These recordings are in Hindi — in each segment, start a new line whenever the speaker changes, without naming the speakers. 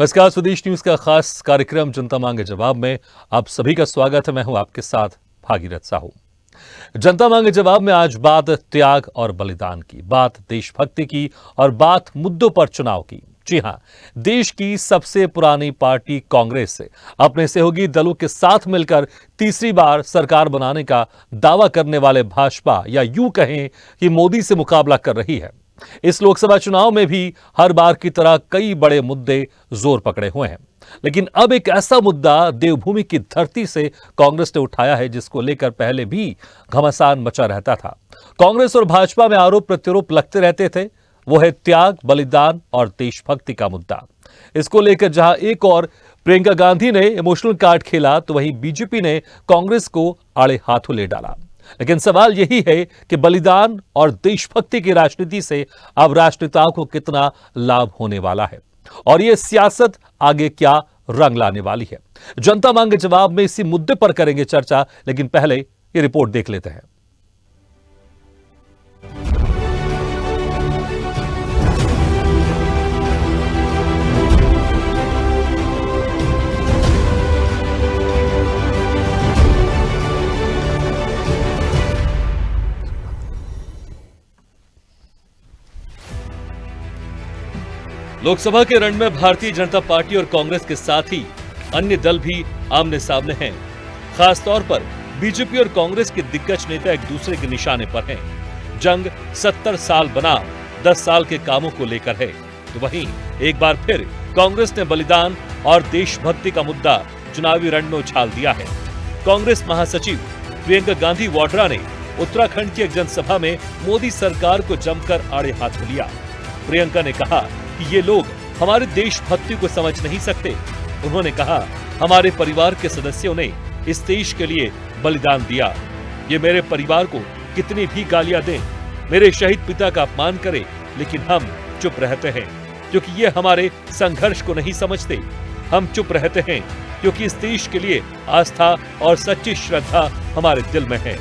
नमस्कार, स्वदेश न्यूज का खास कार्यक्रम जनता मांगे जवाब में आप सभी का स्वागत है। मैं हूं आपके साथ भागीरथ साहू। जनता मांगे जवाब में आज बात त्याग और बलिदान की, बात देशभक्ति की और बात मुद्दों पर चुनाव की। जी हां, देश की सबसे पुरानी पार्टी कांग्रेस से अपने सहयोगी दलों के साथ मिलकर तीसरी बार सरकार बनाने का दावा करने वाले भाजपा, या यूं कहें कि मोदी से मुकाबला कर रही है। इस लोकसभा चुनाव में भी हर बार की तरह कई बड़े मुद्दे जोर पकड़े हुए हैं, लेकिन अब एक ऐसा मुद्दा देवभूमि की धरती से कांग्रेस ने उठाया है जिसको लेकर पहले भी घमासान मचा रहता था। कांग्रेस और भाजपा में आरोप प्रत्यारोप लगते रहते थे। वो है त्याग, बलिदान और देशभक्ति का मुद्दा। इसको लेकर जहां एक और प्रियंका गांधी ने इमोशनल कार्ड खेला, तो वहीं बीजेपी ने कांग्रेस को आड़े हाथों ले डाला। लेकिन सवाल यही है कि बलिदान और देशभक्ति की राजनीति से अब राजनेताओं को कितना लाभ होने वाला है और यह सियासत आगे क्या रंग लाने वाली है। जनता मांगे जवाब में इसी मुद्दे पर करेंगे चर्चा, लेकिन पहले ये रिपोर्ट देख लेते हैं। लोकसभा के रण में भारतीय जनता पार्टी और कांग्रेस के साथ ही अन्य दल भी आमने सामने हैं। खास तौर पर बीजेपी और कांग्रेस के दिग्गज नेता एक दूसरे के निशाने पर हैं। जंग 70 साल बनाम 10 साल के कामों को लेकर है। तो वहीं एक बार फिर कांग्रेस ने बलिदान और देशभक्ति का मुद्दा चुनावी रण में उछाल दिया है। कांग्रेस महासचिव प्रियंका गांधी वाड्रा ने उत्तराखंड की एक जनसभा में मोदी सरकार को जमकर आड़े हाथों लिया। प्रियंका ने कहा कि ये लोग हमारे देशभक्ति को समझ नहीं सकते। उन्होंने कहा, हमारे परिवार के सदस्यों ने इस देश के लिए बलिदान दिया। ये मेरे परिवार को कितनी भी गालियां दें, मेरे शहीद पिता का अपमान करें, लेकिन हम चुप रहते हैं क्योंकि ये हमारे संघर्ष को नहीं समझते। हम चुप रहते हैं क्योंकि इस देश के लिए आस्था और सच्ची श्रद्धा हमारे दिल में है।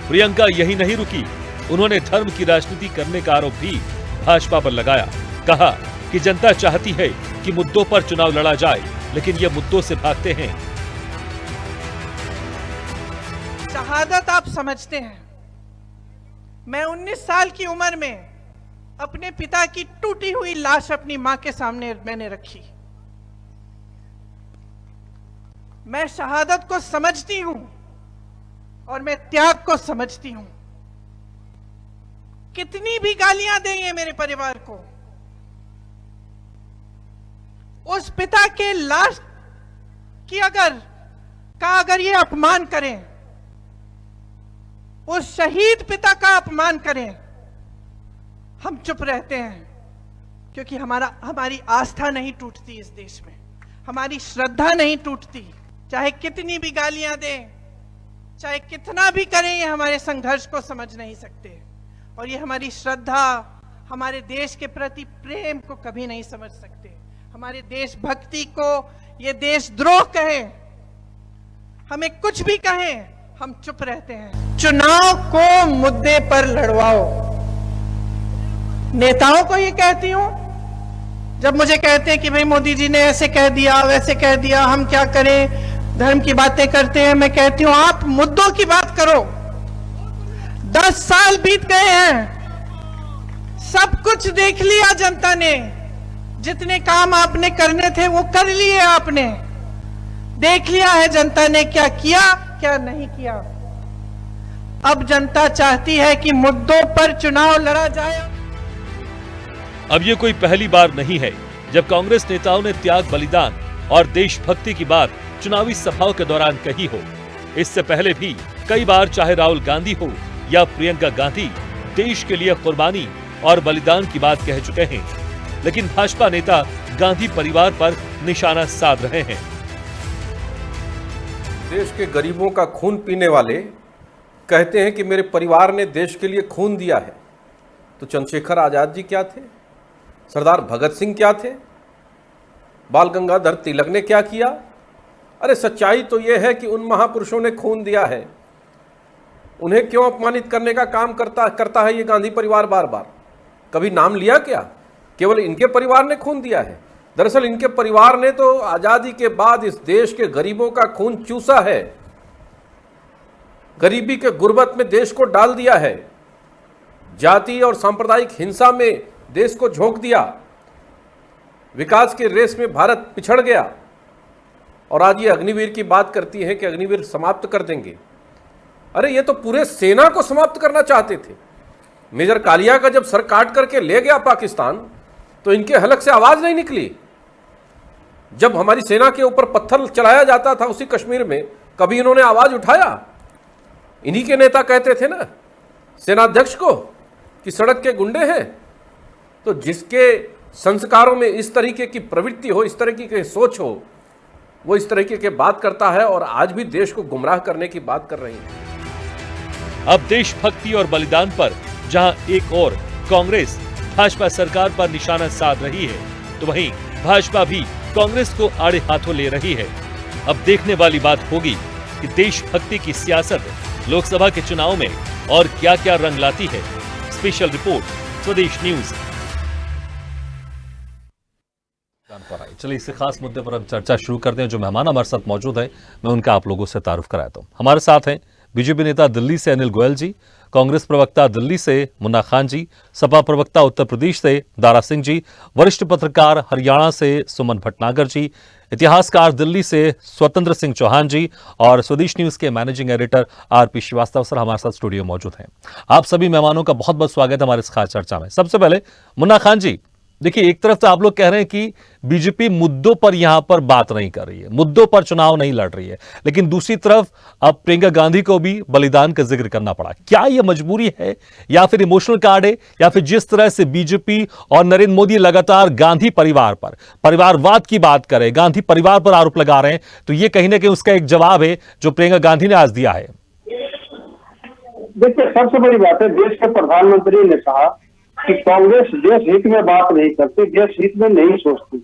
प्रियंका यही नहीं रुकी, उन्होंने धर्म की राजनीति करने का आरोप भी भाजपा पर लगाया। कहा कि जनता चाहती है कि मुद्दों पर चुनाव लड़ा जाए, लेकिन ये मुद्दों से भागते हैं।
शहादत आप समझते हैं। मैं 19 साल की उम्र में अपने पिता की टूटी हुई लाश अपनी मां के सामने मैंने रखी। मैं शहादत को समझती हूं और मैं त्याग को समझती हूं। कितनी भी गालियां दें ये मेरे परिवार को, उस पिता के लाश की अगर ये अपमान करें, उस शहीद पिता का अपमान करें, हम चुप रहते हैं क्योंकि हमारी आस्था नहीं टूटती इस देश में, हमारी श्रद्धा नहीं टूटती। चाहे कितनी भी गालियां दें, चाहे कितना भी करें, ये हमारे संघर्ष को समझ नहीं सकते और ये हमारी श्रद्धा, हमारे देश के प्रति प्रेम को कभी नहीं समझ सकते। हमारे देशभक्ति को ये देशद्रोह कहें, हमें कुछ भी कहें, हम चुप रहते हैं। चुनाव को मुद्दे पर लड़वाओ। नेताओं को ये कहती हूं, जब मुझे कहते हैं कि भाई मोदी जी ने ऐसे कह दिया, वैसे कह दिया, हम क्या करें, धर्म की बातें करते हैं, मैं कहती हूं आप मुद्दों की बात करो। 10 साल बीत गए हैं, सब कुछ देख लिया जनता ने। जितने काम आपने करने थे वो कर लिए आपने। देख लिया है जनता ने क्या किया, क्या नहीं किया। अब जनता चाहती है कि मुद्दों पर चुनाव लड़ा जाए।
अब ये कोई पहली बार नहीं है जब कांग्रेस नेताओं ने त्याग, बलिदान और देशभक्ति की बात चुनावी सभाओं के दौरान कही हो। इससे पहले भी कई बार चाहे राहुल गांधी हो या प्रियंका गांधी देश के लिए कुर्बानी और बलिदान की बात कह चुके हैं, लेकिन भाजपा नेता गांधी परिवार पर निशाना साध रहे हैं।
देश के गरीबों का खून पीने वाले कहते हैं कि मेरे परिवार ने देश के लिए खून दिया है। तो चंद्रशेखर आजाद जी क्या थे? सरदार भगत सिंह क्या थे? बाल गंगाधर तिलक ने क्या किया? अरे सच्चाई तो यह है कि उन महापुरुषों ने खून दिया है। उन्हें क्यों अपमानित करने का काम करता है ये गांधी परिवार बार बार? कभी नाम लिया क्या? केवल इनके परिवार ने खून दिया है। दरअसल इनके परिवार ने तो आजादी के बाद इस देश के गरीबों का खून चूसा है, गरीबी के गुर्बत में देश को डाल दिया है, जाति और सांप्रदायिक हिंसा में देश को झोंक दिया, विकास के रेस में भारत पिछड़ गया। और आज ये अग्निवीर की बात करती है कि अग्निवीर समाप्त कर देंगे। अरे ये तो पूरे सेना को समाप्त करना चाहते थे। मेजर कालिया का जब सर काट करके ले गया पाकिस्तान तो इनके हलक से आवाज नहीं निकली। जब हमारी सेना के ऊपर पत्थर चलाया जाता था उसी कश्मीर में, कभी इन्होंने आवाज उठाया? इन्हीं के नेता कहते थे ना सेनाध्यक्ष को कि सड़क के गुंडे हैं। तो जिसके संस्कारों में इस तरीके की प्रवृत्ति हो, इस तरीके की सोच हो, वो इस तरीके की बात करता है और आज भी देश को गुमराह करने की बात कर रही है।
अब देशभक्ति और बलिदान पर जहां एक और कांग्रेस भाजपा सरकार पर निशाना साध रही है, तो वहीं भाजपा भी कांग्रेस को आड़े हाथों ले रही है। अब देखने वाली बात होगी कि देशभक्ति की सियासत लोकसभा के चुनाव में और क्या क्या रंग लाती है। स्पेशल रिपोर्ट, स्वदेश न्यूज। चलिए इस खास मुद्दे पर हम चर्चा शुरू करते हैं। जो मेहमान हमारे साथ मौजूद हैं, मैं उनका आप लोगों से तारुफ कराता हूं। हमारे साथ हैं बीजेपी नेता दिल्ली से अनिल गोयल जी, कांग्रेस प्रवक्ता दिल्ली से मुन्ना खान जी, सपा प्रवक्ता उत्तर प्रदेश से दारा सिंह जी, वरिष्ठ पत्रकार हरियाणा से सुमन भटनागर जी, इतिहासकार दिल्ली से स्वतंत्र सिंह चौहान जी और स्वदेश न्यूज के managing editor RP Shrivastava sir हमारे साथ स्टूडियो मौजूद हैं। आप सभी मेहमानों का बहुत बहुत स्वागत है हमारे इस खास चर्चा में। सबसे पहले मुन्ना खान जी, देखिए एक तरफ तो आप लोग कह रहे हैं कि बीजेपी मुद्दों पर यहां पर बात नहीं कर रही है, मुद्दों पर चुनाव नहीं लड़ रही है, लेकिन दूसरी तरफ अब प्रियंका गांधी को भी बलिदान का जिक्र करना पड़ा। क्या यह मजबूरी है या फिर इमोशनल कार्ड है, या फिर जिस तरह से बीजेपी और नरेंद्र मोदी लगातार गांधी परिवार पर, परिवारवाद की बात करें, गांधी परिवार पर आरोप लगा रहे हैं, तो यह कहीं ना कहीं उसका एक जवाब है जो प्रियंका गांधी ने आज दिया है।
देखिए सबसे बड़ी बात है, देश के प्रधानमंत्री ने कहा कि कांग्रेस देश हित में बात नहीं करती, देश हित में नहीं सोचती।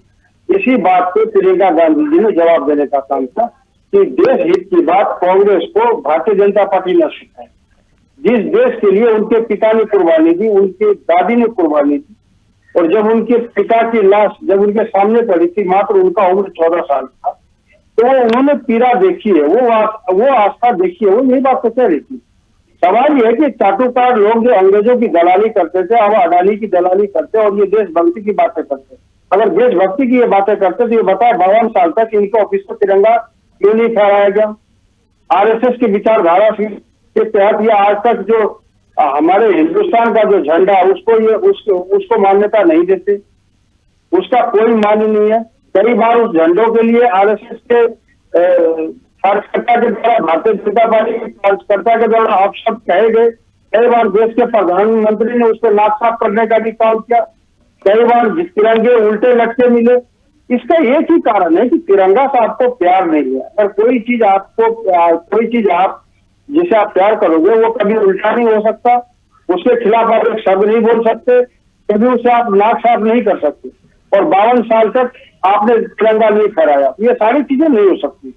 इसी बात पे प्रियंका गांधी जी ने जवाब देने का काम था कि देश हित की बात कांग्रेस को भारतीय जनता पार्टी ने सिखाई। जिस देश के लिए उनके पिता ने कुर्बानी दी, उनकी दादी ने कुर्बानी दी, और जब उनके पिता की लाश जब उनके सामने पड़ी थी, मात्र उनका उम्र 14 साल था, तो उन्होंने पीड़ा देखी है, वो आस्था देखी है, वो यही बात तो कह रही थी। सवाल यह है कि चाटुकार लोग जो अंग्रेजों की दलाली करते थे, अब अडानी की दलाली करते और ये देशभक्ति की बातें करते। अगर देशभक्ति की ये बातें करते तो ये बताए 52 साल तक इनके ऑफिस पर तिरंगा क्यों नहीं फहराया गया? आरएसएस की विचारधारा के तहत ये आज तक जो हमारे हिंदुस्तान का जो झंडा उसको मान्यता नहीं देते, उसका कोई मान्य नहीं है। कई बार उस झंडों के लिए आरएसएस के कार्यकर्ता के द्वारा, भारतीय जनता पार्टी के कार्यकर्ता के द्वारा अपशब्द कहे गए। कई बार देश के प्रधानमंत्री ने उसको नाक साफ करने का भी काम किया। कई बार तिरंगे उल्टे लटके मिले। इसका एक ही कारण है कि तिरंगा से आपको प्यार नहीं है। अगर कोई चीज आप जिसे आप प्यार करोगे वो कभी उल्टा नहीं हो सकता, उसके खिलाफ आप एक शब्द नहीं बोल सकते, कभी उसे आप नाक साफ नहीं कर सकते। और 52 साल तक आपने तिरंगा नहीं फहराया, ये सारी चीजें नहीं हो सकती।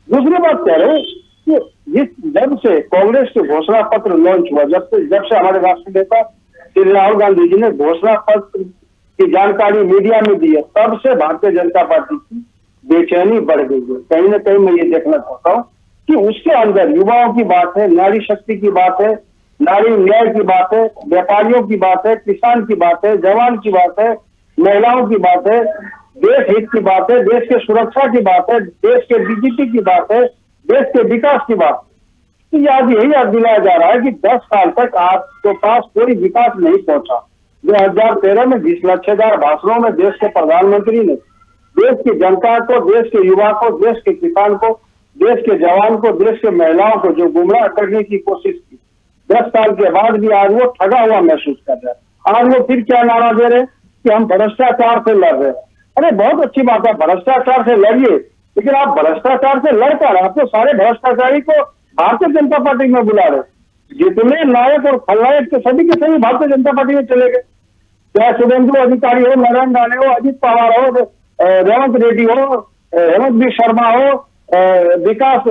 दूसरी बात कह रहे हैं कि जब से कांग्रेस के घोषणा पत्र लॉन्च हुआ, जब से हमारे राष्ट्रीय नेता श्री राहुल गांधी जी ने घोषणा पत्र की जानकारी मीडिया में दी है, तब से भारतीय जनता पार्टी की बेचैनी बढ़ गई है। कहीं ना कहीं मैं ये देखना चाहता हूँ कि उसके अंदर युवाओं की बात है, नारी शक्ति की बात है, नारी न्याय की बात है, व्यापारियों की बात है, किसान की बात है, जवान की बात है, महिलाओं की बात है, देश हित की बात है, देश के सुरक्षा की बात है, देश के डीजीपी की बात है, देश के विकास की बात है। तो आज यही याद दिलाया जा रहा है कि 10 साल तक आपके पास कोई विकास नहीं पहुंचा। 2013 में 20 लक्षदार भाषणों में देश के प्रधानमंत्री ने देश की जनता को, देश के युवा को, देश के किसान को, देश के जवान को, देश के महिलाओं को जो गुमराह करने की कोशिश की, 10 साल के बाद भी आज वो ठगा हुआ महसूस कर रहे हैं। आज वो फिर क्या नारा दे रहे कि हम भ्रष्टाचार से लड़ रहे हैं। अरे बहुत अच्छी बात है, भ्रष्टाचार से लड़िए, लेकिन आप भ्रष्टाचार से लड़ कर आप तो सारे भ्रष्टाचारी को भारतीय जनता पार्टी में बुला रहे। जितने नायक और खलनायक के सभी के सभी भारतीय जनता पार्टी में चले गए, चाहे शुभेंदु अधिकारी हो, नारायण राणे हो, अजित पवार हो, रेवंत रेड्डी हो, हेमंत बी शर्मा हो, विकास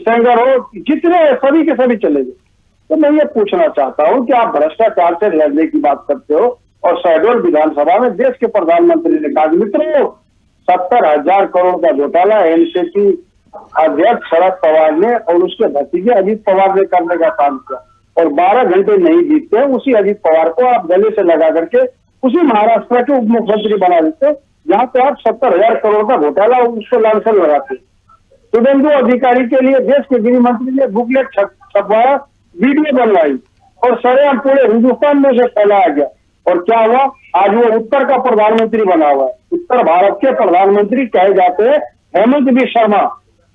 सेंगर हो, जितने सभी के सभी चले गए। तो मैं ये पूछना चाहता हूँ कि आप भ्रष्टाचार से लड़ने की बात करते हो और शहडोल विधानसभा में देश के प्रधानमंत्री ने कहा, मित्रों 70,000 करोड़ का घोटाला एनसीपी अध्यक्ष शरद पवार ने और उसके भतीजे अजीत पवार ने करने का काम किया, और 12 घंटे नहीं जीतते उसी अजीत पवार को आप गले से लगा करके उसी महाराष्ट्र के उप मुख्यमंत्री बना देते, जहां पे आप 70,000 करोड़ का घोटाला उसको लांछन लगाते। शुभेंदु अधिकारी के लिए देश के गृह मंत्री ने बुकलेट छपवाया, वीडियो बनवाई और सरेआम पूरे हिंदुस्तान में से फैलाया गया, और क्या हुआ, आज वो उत्तर का प्रधानमंत्री बना हुआ है। उत्तर भारत के प्रधानमंत्री कहे जाते हैं हेमंत बिस्वा शर्मा,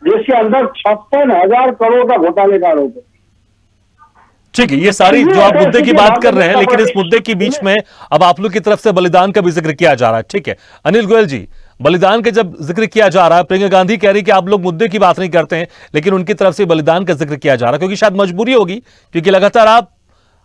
जिसके अंदर 56,000 करोड़ का घोटाले का आरोप है।
ठीक है, ये सारी जो आप मुद्दे की बात कर रहे हैं, लेकिन इस मुद्दे के बीच में अब आप लोग की तरफ से बलिदान का भी जिक्र किया जा रहा है। ठीक है अनिल गोयल जी, बलिदान का जब जिक्र किया जा रहा है, प्रियंका गांधी कह रही कि आप लोग मुद्दे की बात नहीं करते हैं, लेकिन उनकी तरफ से बलिदान का जिक्र किया जा रहा है, क्योंकि शायद मजबूरी होगी, क्योंकि लगातार आप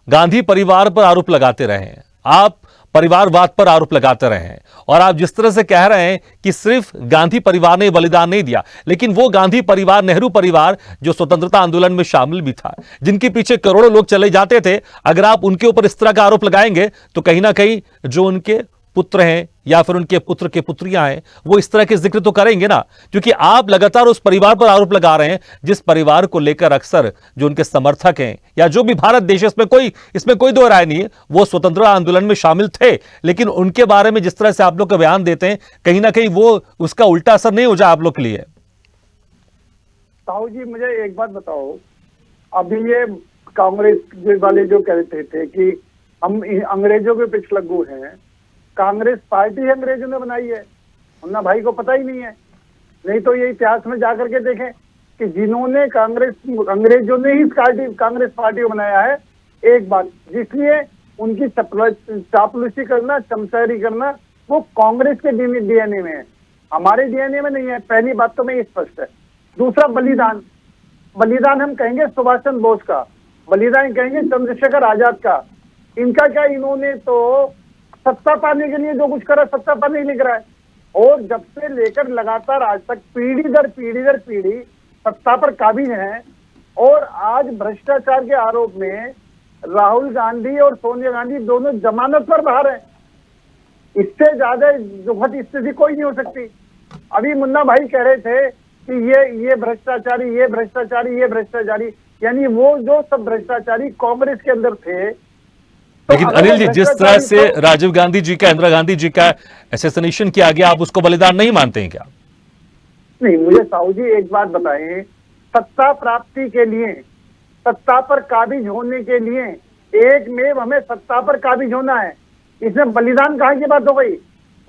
गांधी परिवार पर आरोप लगाते रहे हैं, आप परिवारवाद पर आरोप लगाते रहे हैं, और आप जिस तरह से कह रहे हैं कि सिर्फ गांधी परिवार ने बलिदान नहीं दिया, लेकिन वो गांधी परिवार, नेहरू परिवार जो स्वतंत्रता आंदोलन में शामिल भी था, जिनके पीछे करोड़ों लोग चले जाते थे, अगर आप उनके ऊपर इस तरह का आरोप लगाएंगे तो कहीं ना कहीं जो उनके पुत्र हैं या फिर उनके पुत्र के पुत्रियां हैं वो इस तरह के जिक्र तो करेंगे ना, क्योंकि आप लगातार उस परिवार पर आरोप लगा रहे हैं जिस परिवार को लेकर अक्सर जो उनके समर्थक हैं या जो भी भारत देश, इसमें कोई दो राय नहीं है, वो स्वतंत्रता आंदोलन में शामिल थे, लेकिन उनके बारे में जिस तरह से आप लोग का बयान देते हैं, कहीं ना कहीं वो उसका उल्टा असर नहीं हो जाए आप लोग के लिए।
साहू जी मुझे एक बात बताओ, अभी ये कांग्रेस वाले जो कहते थे कि हम अंग्रेजों के पिछलग्गू हैं, कांग्रेस पार्टी अंग्रेजों ने बनाई है, मुन्ना भाई को पता ही नहीं है। नहीं तो ये इतिहास में जाकर के देखें कि जिन्होंने अंग्रेजों ने ही कांग्रेस पार्टी को बनाया है। एक बात, जिसलिए उनकी चापलूसी करना, चमचारी करना वो कांग्रेस के डीएनए में है, हमारे डीएनए में नहीं है। पहली बात तो मैं ये स्पष्ट है। दूसरा, बलिदान हम कहेंगे सुभाष चंद्र बोस का, बलिदान कहेंगे चंद्रशेखर आजाद का। इनका क्या, इन्होंने तो सत्ता पाने के लिए जो कुछ करा, सत्ता पाने के लिए करा है, और जब से लेकर लगातार आज तक पीढ़ी दर पीढ़ी सत्ता पर काबिज हैं, और आज भ्रष्टाचार के आरोप में राहुल गांधी और सोनिया गांधी दोनों जमानत पर बाहर हैं। इससे ज्यादा दुखद स्थिति कोई नहीं हो सकती। अभी मुन्ना भाई कह रहे थे कि ये भ्रष्टाचारी, यानी वो जो सब भ्रष्टाचारी कांग्रेस के अंदर थे।
लेकिन अनिल जी, जिस तरह से राजीव गांधी जी का, इंदिरा गांधी जी का असैसिनेशन किया गया, आप उसको बलिदान नहीं मानते हैं क्या?
नहीं, मुझे साहू जी एक बात बताएं, सत्ता प्राप्ति के लिए, सत्ता पर काबिज होने के लिए एक में हमें सत्ता पर काबिज होना है। इसमें बलिदान कहाँ की बात हो गई?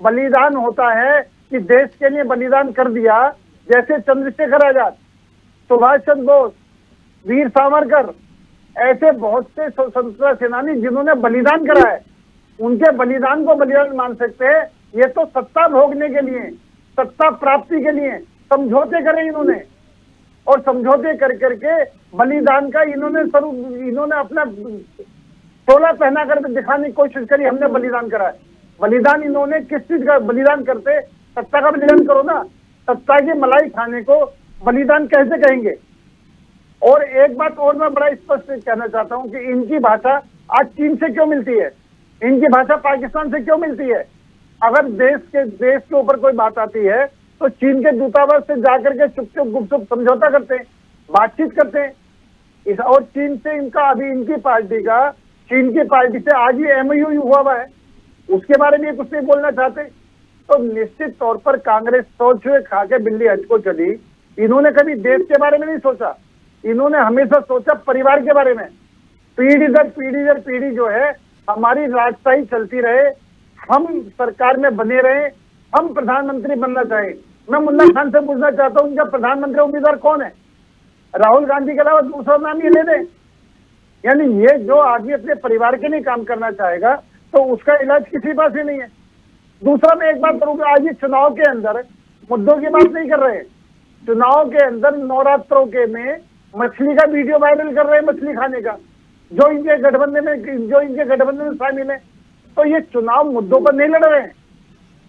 बलिदान होता है कि देश के लिए बलिदान कर दिया, जैसे चंद्रशेखर आजाद, सुभाष चंद्र बोस, वीर सावरकर, ऐसे बहुत से स्वतंत्रता सेनानी जिन्होंने बलिदान करा है, उनके बलिदान को बलिदान मान सकते हैं। ये तो सत्ता भोगने के लिए, सत्ता प्राप्ति के लिए समझौते करे इन्होंने, और समझौते कर करके बलिदान का इन्होंने अपना टोला पहना कर दिखाने की कोशिश करी, हमने बलिदान करा है। बलिदान इन्होंने किस चीज का बलिदान करते? सत्ता का बलिदान करो ना। सत्ता की मलाई खाने को बलिदान कैसे कहेंगे? और एक बात और मैं बड़ा स्पष्ट कहना चाहता हूं कि इनकी भाषा आज चीन से क्यों मिलती है, इनकी भाषा पाकिस्तान से क्यों मिलती है? अगर देश के ऊपर कोई बात आती है तो चीन के दूतावास से जाकर के चुप गुपचुप समझौता करते हैं, बातचीत करते हैं। और चीन से इनका, अभी इनकी पार्टी का चीन की पार्टी से आज ही MOU हुआ है, उसके बारे में कुछ नहीं बोलना चाहते। तो निश्चित तौर पर कांग्रेस सोच हुए खा के बिल्ली हज को चली। इन्होंने कभी देश के बारे में नहीं सोचा, इन्होंने हमेशा सोचा परिवार के बारे में। पीढ़ी दर पीढ़ी जो है हमारी राजशाही चलती रहे, हम सरकार में बने रहे, हम प्रधानमंत्री बनना चाहें। मैं मुन्ना खान से पूछना चाहता हूं, उनका प्रधानमंत्री उम्मीदवार कौन है? राहुल गांधी के अलावा दूसरा नाम ये ले दें। यानी ये जो आदमी अपने परिवार के लिए काम करना चाहेगा तो उसका इलाज किसी पास ही नहीं है। दूसरा, मैं एक बात करूंगा, आज ये चुनाव के अंदर मुद्दों की बात नहीं कर रहे हैं, चुनाव के अंदर नवरात्रों के में मछली का वीडियो वायरल कर रहे हैं, मछली खाने का, जो इनके गठबंधन में शामिल है। तो ये चुनाव मुद्दों पर नहीं लड़ रहे हैं,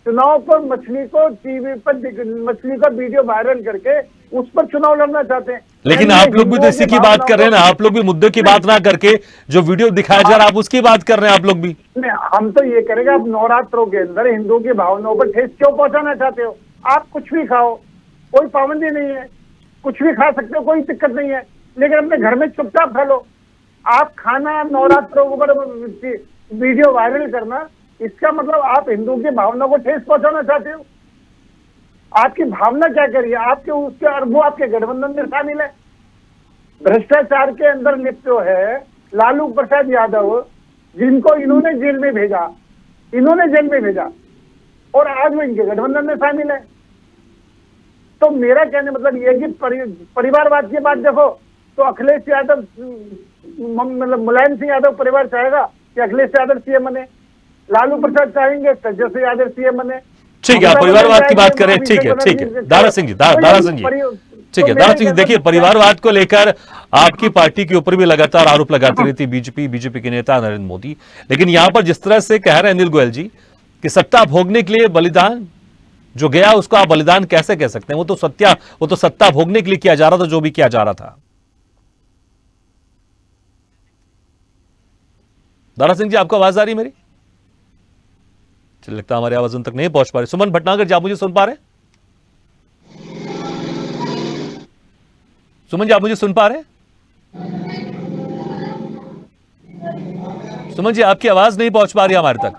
चुनाव पर मछली को टीवी पर मछली का वीडियो वायरल करके उस पर चुनाव लड़ना चाहते हैं।
लेकिन आप लोग भी तो इसी की बात कर रहे हैं ना, आप लोग भी मुद्दे की बात ना करके जो वीडियो दिखाया जा रहा है आप उसकी बात कर रहे हैं आप लोग भी।
नहीं, हम तो ये करेंगे, आप नवरात्रों के अंदर हिंदुओं की भावनाओं पर ठेस क्यों पहुंचाना चाहते हो? आप कुछ भी खाओ, कोई पाबंदी नहीं है, कुछ भी खा सकते हो, कोई दिक्कत नहीं है, लेकिन अपने घर में चुपचाप खा लो। आप खाना नवरात्रों पर वीडियो वायरल करना, इसका मतलब आप हिंदुओं की भावना को ठेस पहुंचाना चाहते हो। आपकी भावना क्या करिए? आपके उसके और वो आपके गठबंधन में शामिल है, भ्रष्टाचार के अंदर लिप्त है लालू प्रसाद यादव, जिनको इन्होंने जेल में भेजा, और आज वो इनके गठबंधन में शामिल है। तो मेरा कहने मतलब ये है कि परिवारवाद की बात देखो तो अखिलेश यादव मतलब मुलायम सिंह यादव परिवार चाहेगा कि अखिलेश यादव सीएम बने, लालू प्रसाद चाहेंगे तेजस्वी यादव सीएम बने।
ठीक है, परिवारवाद की बात करें, ठीक है दारा सिंह जी, दारा सिंह जी, ठीक है दारा सिंह जी, देखिए परिवारवाद को लेकर आपकी पार्टी के ऊपर भी लगातार आरोप लगाती रहती बीजेपी के नेता नरेंद्र मोदी, लेकिन यहां पर जिस तरह से कह रहे हैं अनिल गोयल जी कि सत्ता भोगने के लिए बलिदान जो गया उसको आप बलिदान कैसे कह सकते हैं? वो तो सत्ता भोगने के लिए किया जा रहा था जो भी किया जा रहा था। दारा सिंह जी, आपको आवाज आ रही मेरी? चलिए, लगता है हमारी आवाज उन तक नहीं पहुंच पा रही। सुमन भटनागर जी, आप मुझे सुन पा रहे हैं? सुमन जी, आप मुझे सुन पा रहे हैं? सुमन जी, आपकी आवाज नहीं पहुंच पा रही हमारे तक।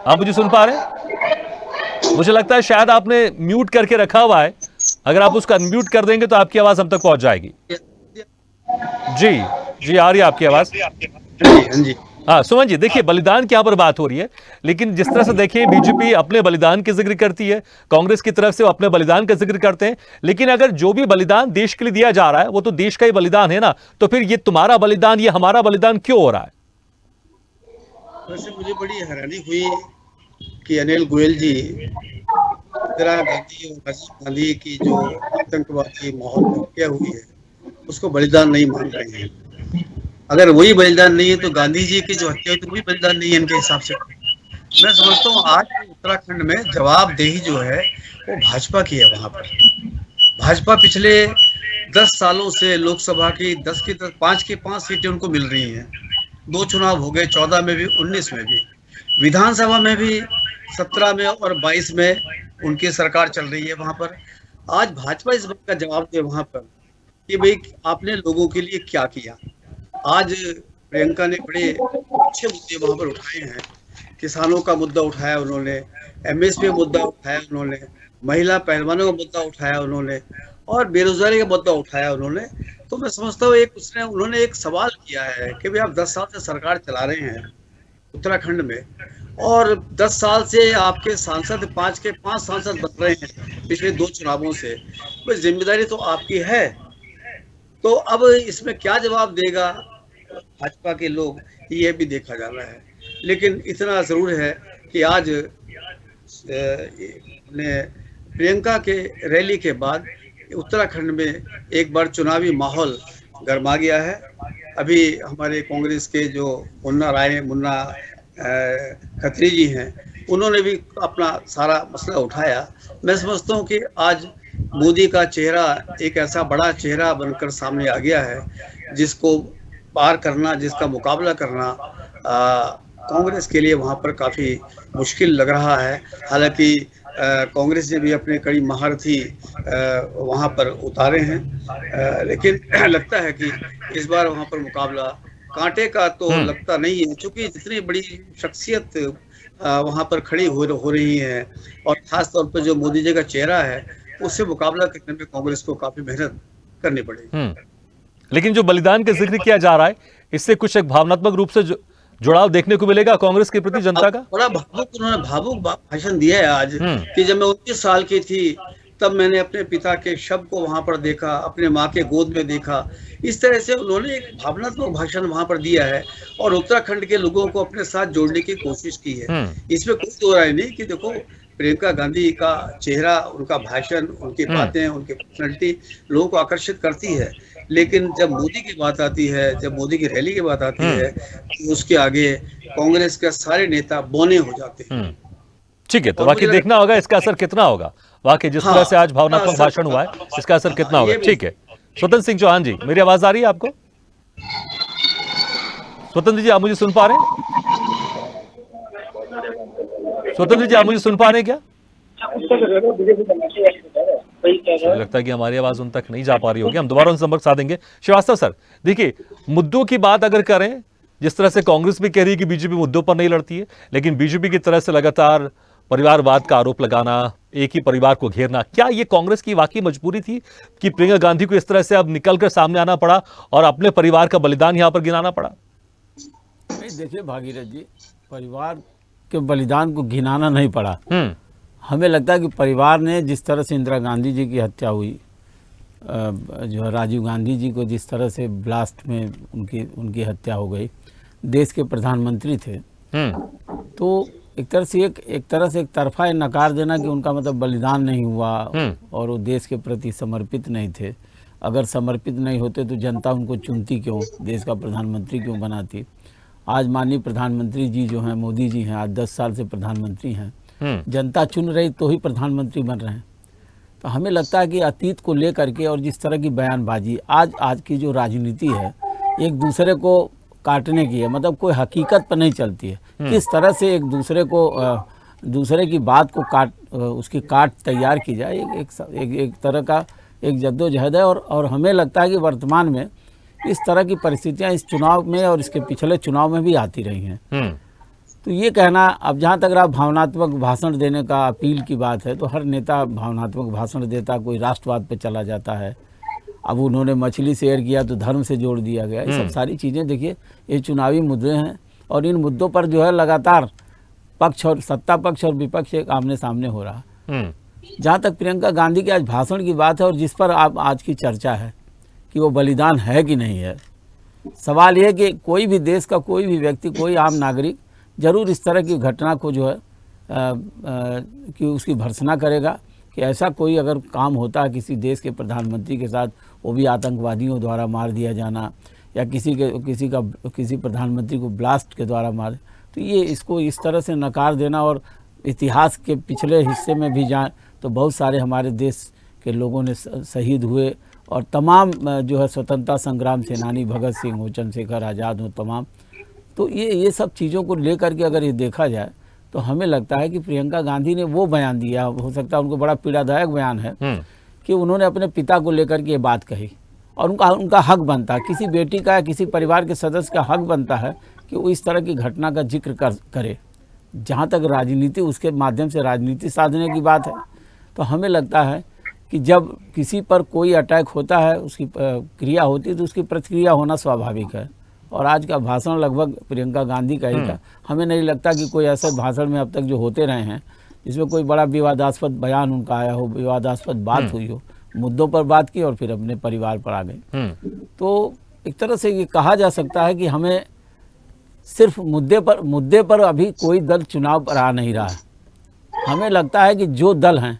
आप मुझे सुन पा रहे हैं? मुझे लगता है शायद आपने म्यूट करके रखा हुआ है, अगर आप उसको अनम्यूट कर देंगे तो आपकी आवाज हम तक पहुंच जाएगी। जी जी, आ रही है आपकी आवाज। हाँ सुमन जी, देखिए बलिदान की यहां पर बात हो रही है, लेकिन जिस तरह से देखिए बीजेपी अपने बलिदान की जिक्र करती है, कांग्रेस की तरफ से वो अपने बलिदान का जिक्र करते हैं, लेकिन अगर जो भी बलिदान देश के लिए दिया जा रहा है वो तो देश का ही बलिदान है ना, तो फिर ये तुम्हारा बलिदान, ये हमारा बलिदान क्यों हो रहा है?
वैसे मुझे बड़ी हैरानी हुई कि अनिल गोयल जी इंदिरा गांधी और राजीव गांधी की जो आतंकवादी माहौल में हत्या हुई है उसको बलिदान नहीं मान रहे हैं। अगर वही बलिदान नहीं है तो गांधी जी की जो हत्या हुई तो वही बलिदान नहीं है इनके हिसाब से। मैं समझता हूँ आज उत्तराखंड में जवाबदेही जो है वो भाजपा की है। वहां पर भाजपा पिछले 10 सालों से लोकसभा की 10 की 5 की 5 सीटें उनको मिल रही हैं। 2 चुनाव हो गए, 14 में भी 19 में भी, विधानसभा में भी 17 में और 22 में उनकी सरकार चल रही है। वहां पर आज भाजपा इस बात का जवाब दे वहां पर कि भाई आपने लोगों के लिए क्या किया। आज प्रियंका ने बड़े अच्छे मुद्दे वहां पर उठाए हैं। किसानों का मुद्दा उठाया उन्होंने, एमएसपी मुद्दा उठाया उन्होंने, महिला पहलवानों का मुद्दा उठाया उन्होंने, और बेरोजगारी का मुद्दा उठाया उन्होंने। तो मैं समझता हूँ उन्होंने एक सवाल किया है कि भाई आप 10 साल से सरकार चला रहे हैं उत्तराखंड में, और 10 साल से आपके सांसद 5 के 5 सांसद बन रहे हैं पिछले 2 चुनावों से, तो जिम्मेदारी तो आपकी है। तो अब इसमें क्या जवाब देगा भाजपा के लोग, ये भी देखा जाना है। लेकिन इतना जरूर है कि आज प्रियंका के रैली के बाद उत्तराखंड में एक बार चुनावी माहौल गर्मा गया है। अभी हमारे कांग्रेस के जो मुन्ना खत्री जी हैं, उन्होंने भी अपना सारा मसला उठाया। मैं समझता हूँ कि आज मोदी का चेहरा एक ऐसा बड़ा चेहरा बनकर सामने आ गया है जिसको पार करना, जिसका मुकाबला करना कांग्रेस के लिए वहाँ पर काफ़ी मुश्किल लग रहा है। हालांकि कांग्रेस ने भी अपने कई महारथी वहाँ पर उतारे हैं, लेकिन लगता है कि इस बार वहाँ पर मुकाबला कांटे का तो लगता नहीं है, क्योंकि जितनी बड़ी शख्सियत वहाँ पर खड़ी हो रही है और खास तौर पर जो मोदी जी का चेहरा है उससे मुकाबला करने में कांग्रेस को काफी मेहनत करनी पड़ेगी।
लेकिन जो बलिदान का जिक्र किया जा रहा है, इससे कुछ एक भावनात्मक रूप से जुड़ाव देखने को मिलेगा कांग्रेस के प्रति जनता का।
बड़ा उन्होंने भावुक भाषण दिया है आज कि जब मैं 19 साल की थी तब मैंने अपने पिता के शव को वहां पर देखा, अपने माँ के गोद में देखा। इस तरह से उन्होंने एक भावनात्मक भाषण वहां पर दिया है और उत्तराखंड के लोगों को अपने साथ जोड़ने की कोशिश की है। इसमें कोई दो राय नहीं कि देखो प्रियंका गांधी का चेहरा, उनका भाषण, उनकी बातें, उनकी पर्सनैलिटी लोगों को आकर्षित करती है। लेकिन जब मोदी की बात आती है, जब मोदी की रैली की बात आती है, तो उसके आगे कांग्रेस के सारे नेता बौने हो जाते हैं।
ठीक है, तो
और
बाकी
मुझे
देखना
लगता
होगा इसका असर कितना होगा, वाकई जिस तरह से आज भावनात्मक
असर-
भाषण हुआ है इसका असर कितना होगा।
ये भी-
ठीक है, स्वतंत्र सिंह चौहान जी, मेरी आवाज आ रही है आपको? स्वतंत्र जी, आप मुझे सुन पा रहे हैं? स्वतंत्र जी, आप मुझे सुन पा रहे हैं क्या? मुझे लगता है कि हमारी आवाज उन तक नहीं जा पा रही होगी, हम दोबारा उन संपर्क साधेंगे। श्रीवास्तव सर, देखिए, मुद्दों की बात अगर करें, जिस तरह से कांग्रेस भी कह रही है कि बीजेपी मुद्दों पर नहीं लड़ती है, लेकिन बीजेपी की तरह से लगातार परिवारवाद का आरोप लगाना, एक ही परिवार को घेरना, क्या ये कांग्रेस की वाकई मजबूरी थी कि प्रियंका गांधी को इस तरह से अब निकलकर सामने आना पड़ा और अपने परिवार का बलिदान यहां पर गिनाना पड़ा?
नहीं, देखिए भागीरथ जी, परिवार के बलिदान को घिनाना नहीं पड़ा। हमें लगता है कि परिवार ने जिस तरह से इंदिरा गांधी जी की हत्या हुई, जो है राजीव गांधी जी को जिस तरह से ब्लास्ट में उनकी हत्या हो गई, देश के प्रधानमंत्री थे, तो एक तरह से एक तरफा नकार देना कि उनका मतलब बलिदान नहीं हुआ और वो देश के प्रति समर्पित नहीं थे। अगर समर्पित नहीं होते तो जनता उनको चुनती क्यों, देश का प्रधानमंत्री क्यों बनाती। आज माननीय प्रधानमंत्री जी जो हैं, मोदी जी हैं, आज 10 साल से प्रधानमंत्री हैं, जनता चुन रही तो ही प्रधानमंत्री बन रहे हैं। तो हमें लगता है कि अतीत को लेकर के और जिस तरह की बयानबाजी आज की जो राजनीति है, एक दूसरे को काटने की है, मतलब कोई हकीकत पर नहीं चलती है। किस तरह से एक दूसरे की बात को उसकी काट तैयार की जाए, एक तरह का एक जद्दोजहद है। और हमें लगता है कि वर्तमान में इस तरह की परिस्थितियां इस चुनाव में और इसके पिछले चुनाव में भी आती रही हैं। तो ये कहना, अब जहाँ तक आप भावनात्मक भाषण देने का अपील की बात है, तो हर नेता भावनात्मक भाषण देता, कोई राष्ट्रवाद पे चला जाता है। अब उन्होंने मछली शेयर किया तो धर्म से जोड़ दिया गया। ये सब सारी चीज़ें, देखिए, ये चुनावी मुद्दे हैं और इन मुद्दों पर जो है लगातार पक्ष और सत्ता पक्ष और विपक्ष एक आमने सामने हो रहा है। जहाँ तक प्रियंका गांधी के आज भाषण की बात है और जिस पर आप आज की चर्चा है कि वो बलिदान है कि नहीं है, सवाल ये कि कोई भी देश का कोई भी व्यक्ति, कोई आम नागरिक जरूर इस तरह की घटना को जो है कि उसकी भर्त्सना करेगा कि ऐसा कोई अगर काम होता है किसी देश के प्रधानमंत्री के साथ, वो भी आतंकवादियों द्वारा मार दिया जाना या किसी प्रधानमंत्री को ब्लास्ट के द्वारा मार, तो ये इसको इस तरह से नकार देना। और इतिहास के पिछले हिस्से में भी जाएं तो बहुत सारे हमारे देश के लोगों ने शहीद हुए और तमाम जो है स्वतंत्रता संग्राम सेनानी, भगत सिंह हो, चंद्रशेखर आज़ाद हो, तमाम, तो ये सब चीज़ों को लेकर के अगर ये देखा जाए तो हमें लगता है कि प्रियंका गांधी ने वो बयान दिया, हो सकता है उनको बड़ा पीड़ादायक बयान है कि उन्होंने अपने पिता को लेकर के ये बात कही और उनका हक बनता है, किसी बेटी का या किसी परिवार के सदस्य का हक बनता है कि वो इस तरह की घटना का जिक्र करे। जहाँ तक राजनीति, उसके माध्यम से राजनीति साधने की बात है, तो हमें लगता है कि जब किसी पर कोई अटैक होता है, उसकी क्रिया होती है, तो उसकी प्रतिक्रिया होना स्वाभाविक है। और आज का भाषण लगभग प्रियंका गांधी का ही था। हमें नहीं लगता कि कोई ऐसे भाषण में अब तक जो होते रहे हैं जिसमें कोई बड़ा विवादास्पद बयान उनका आया हो, विवादास्पद बात हुई हो, मुद्दों पर बात की और फिर अपने परिवार पर आ गए। तो एक तरह से ये कहा जा सकता है कि हमें सिर्फ मुद्दे पर अभी कोई दल चुनाव पर आ नहीं रहा है। हमें लगता है कि जो दल हैं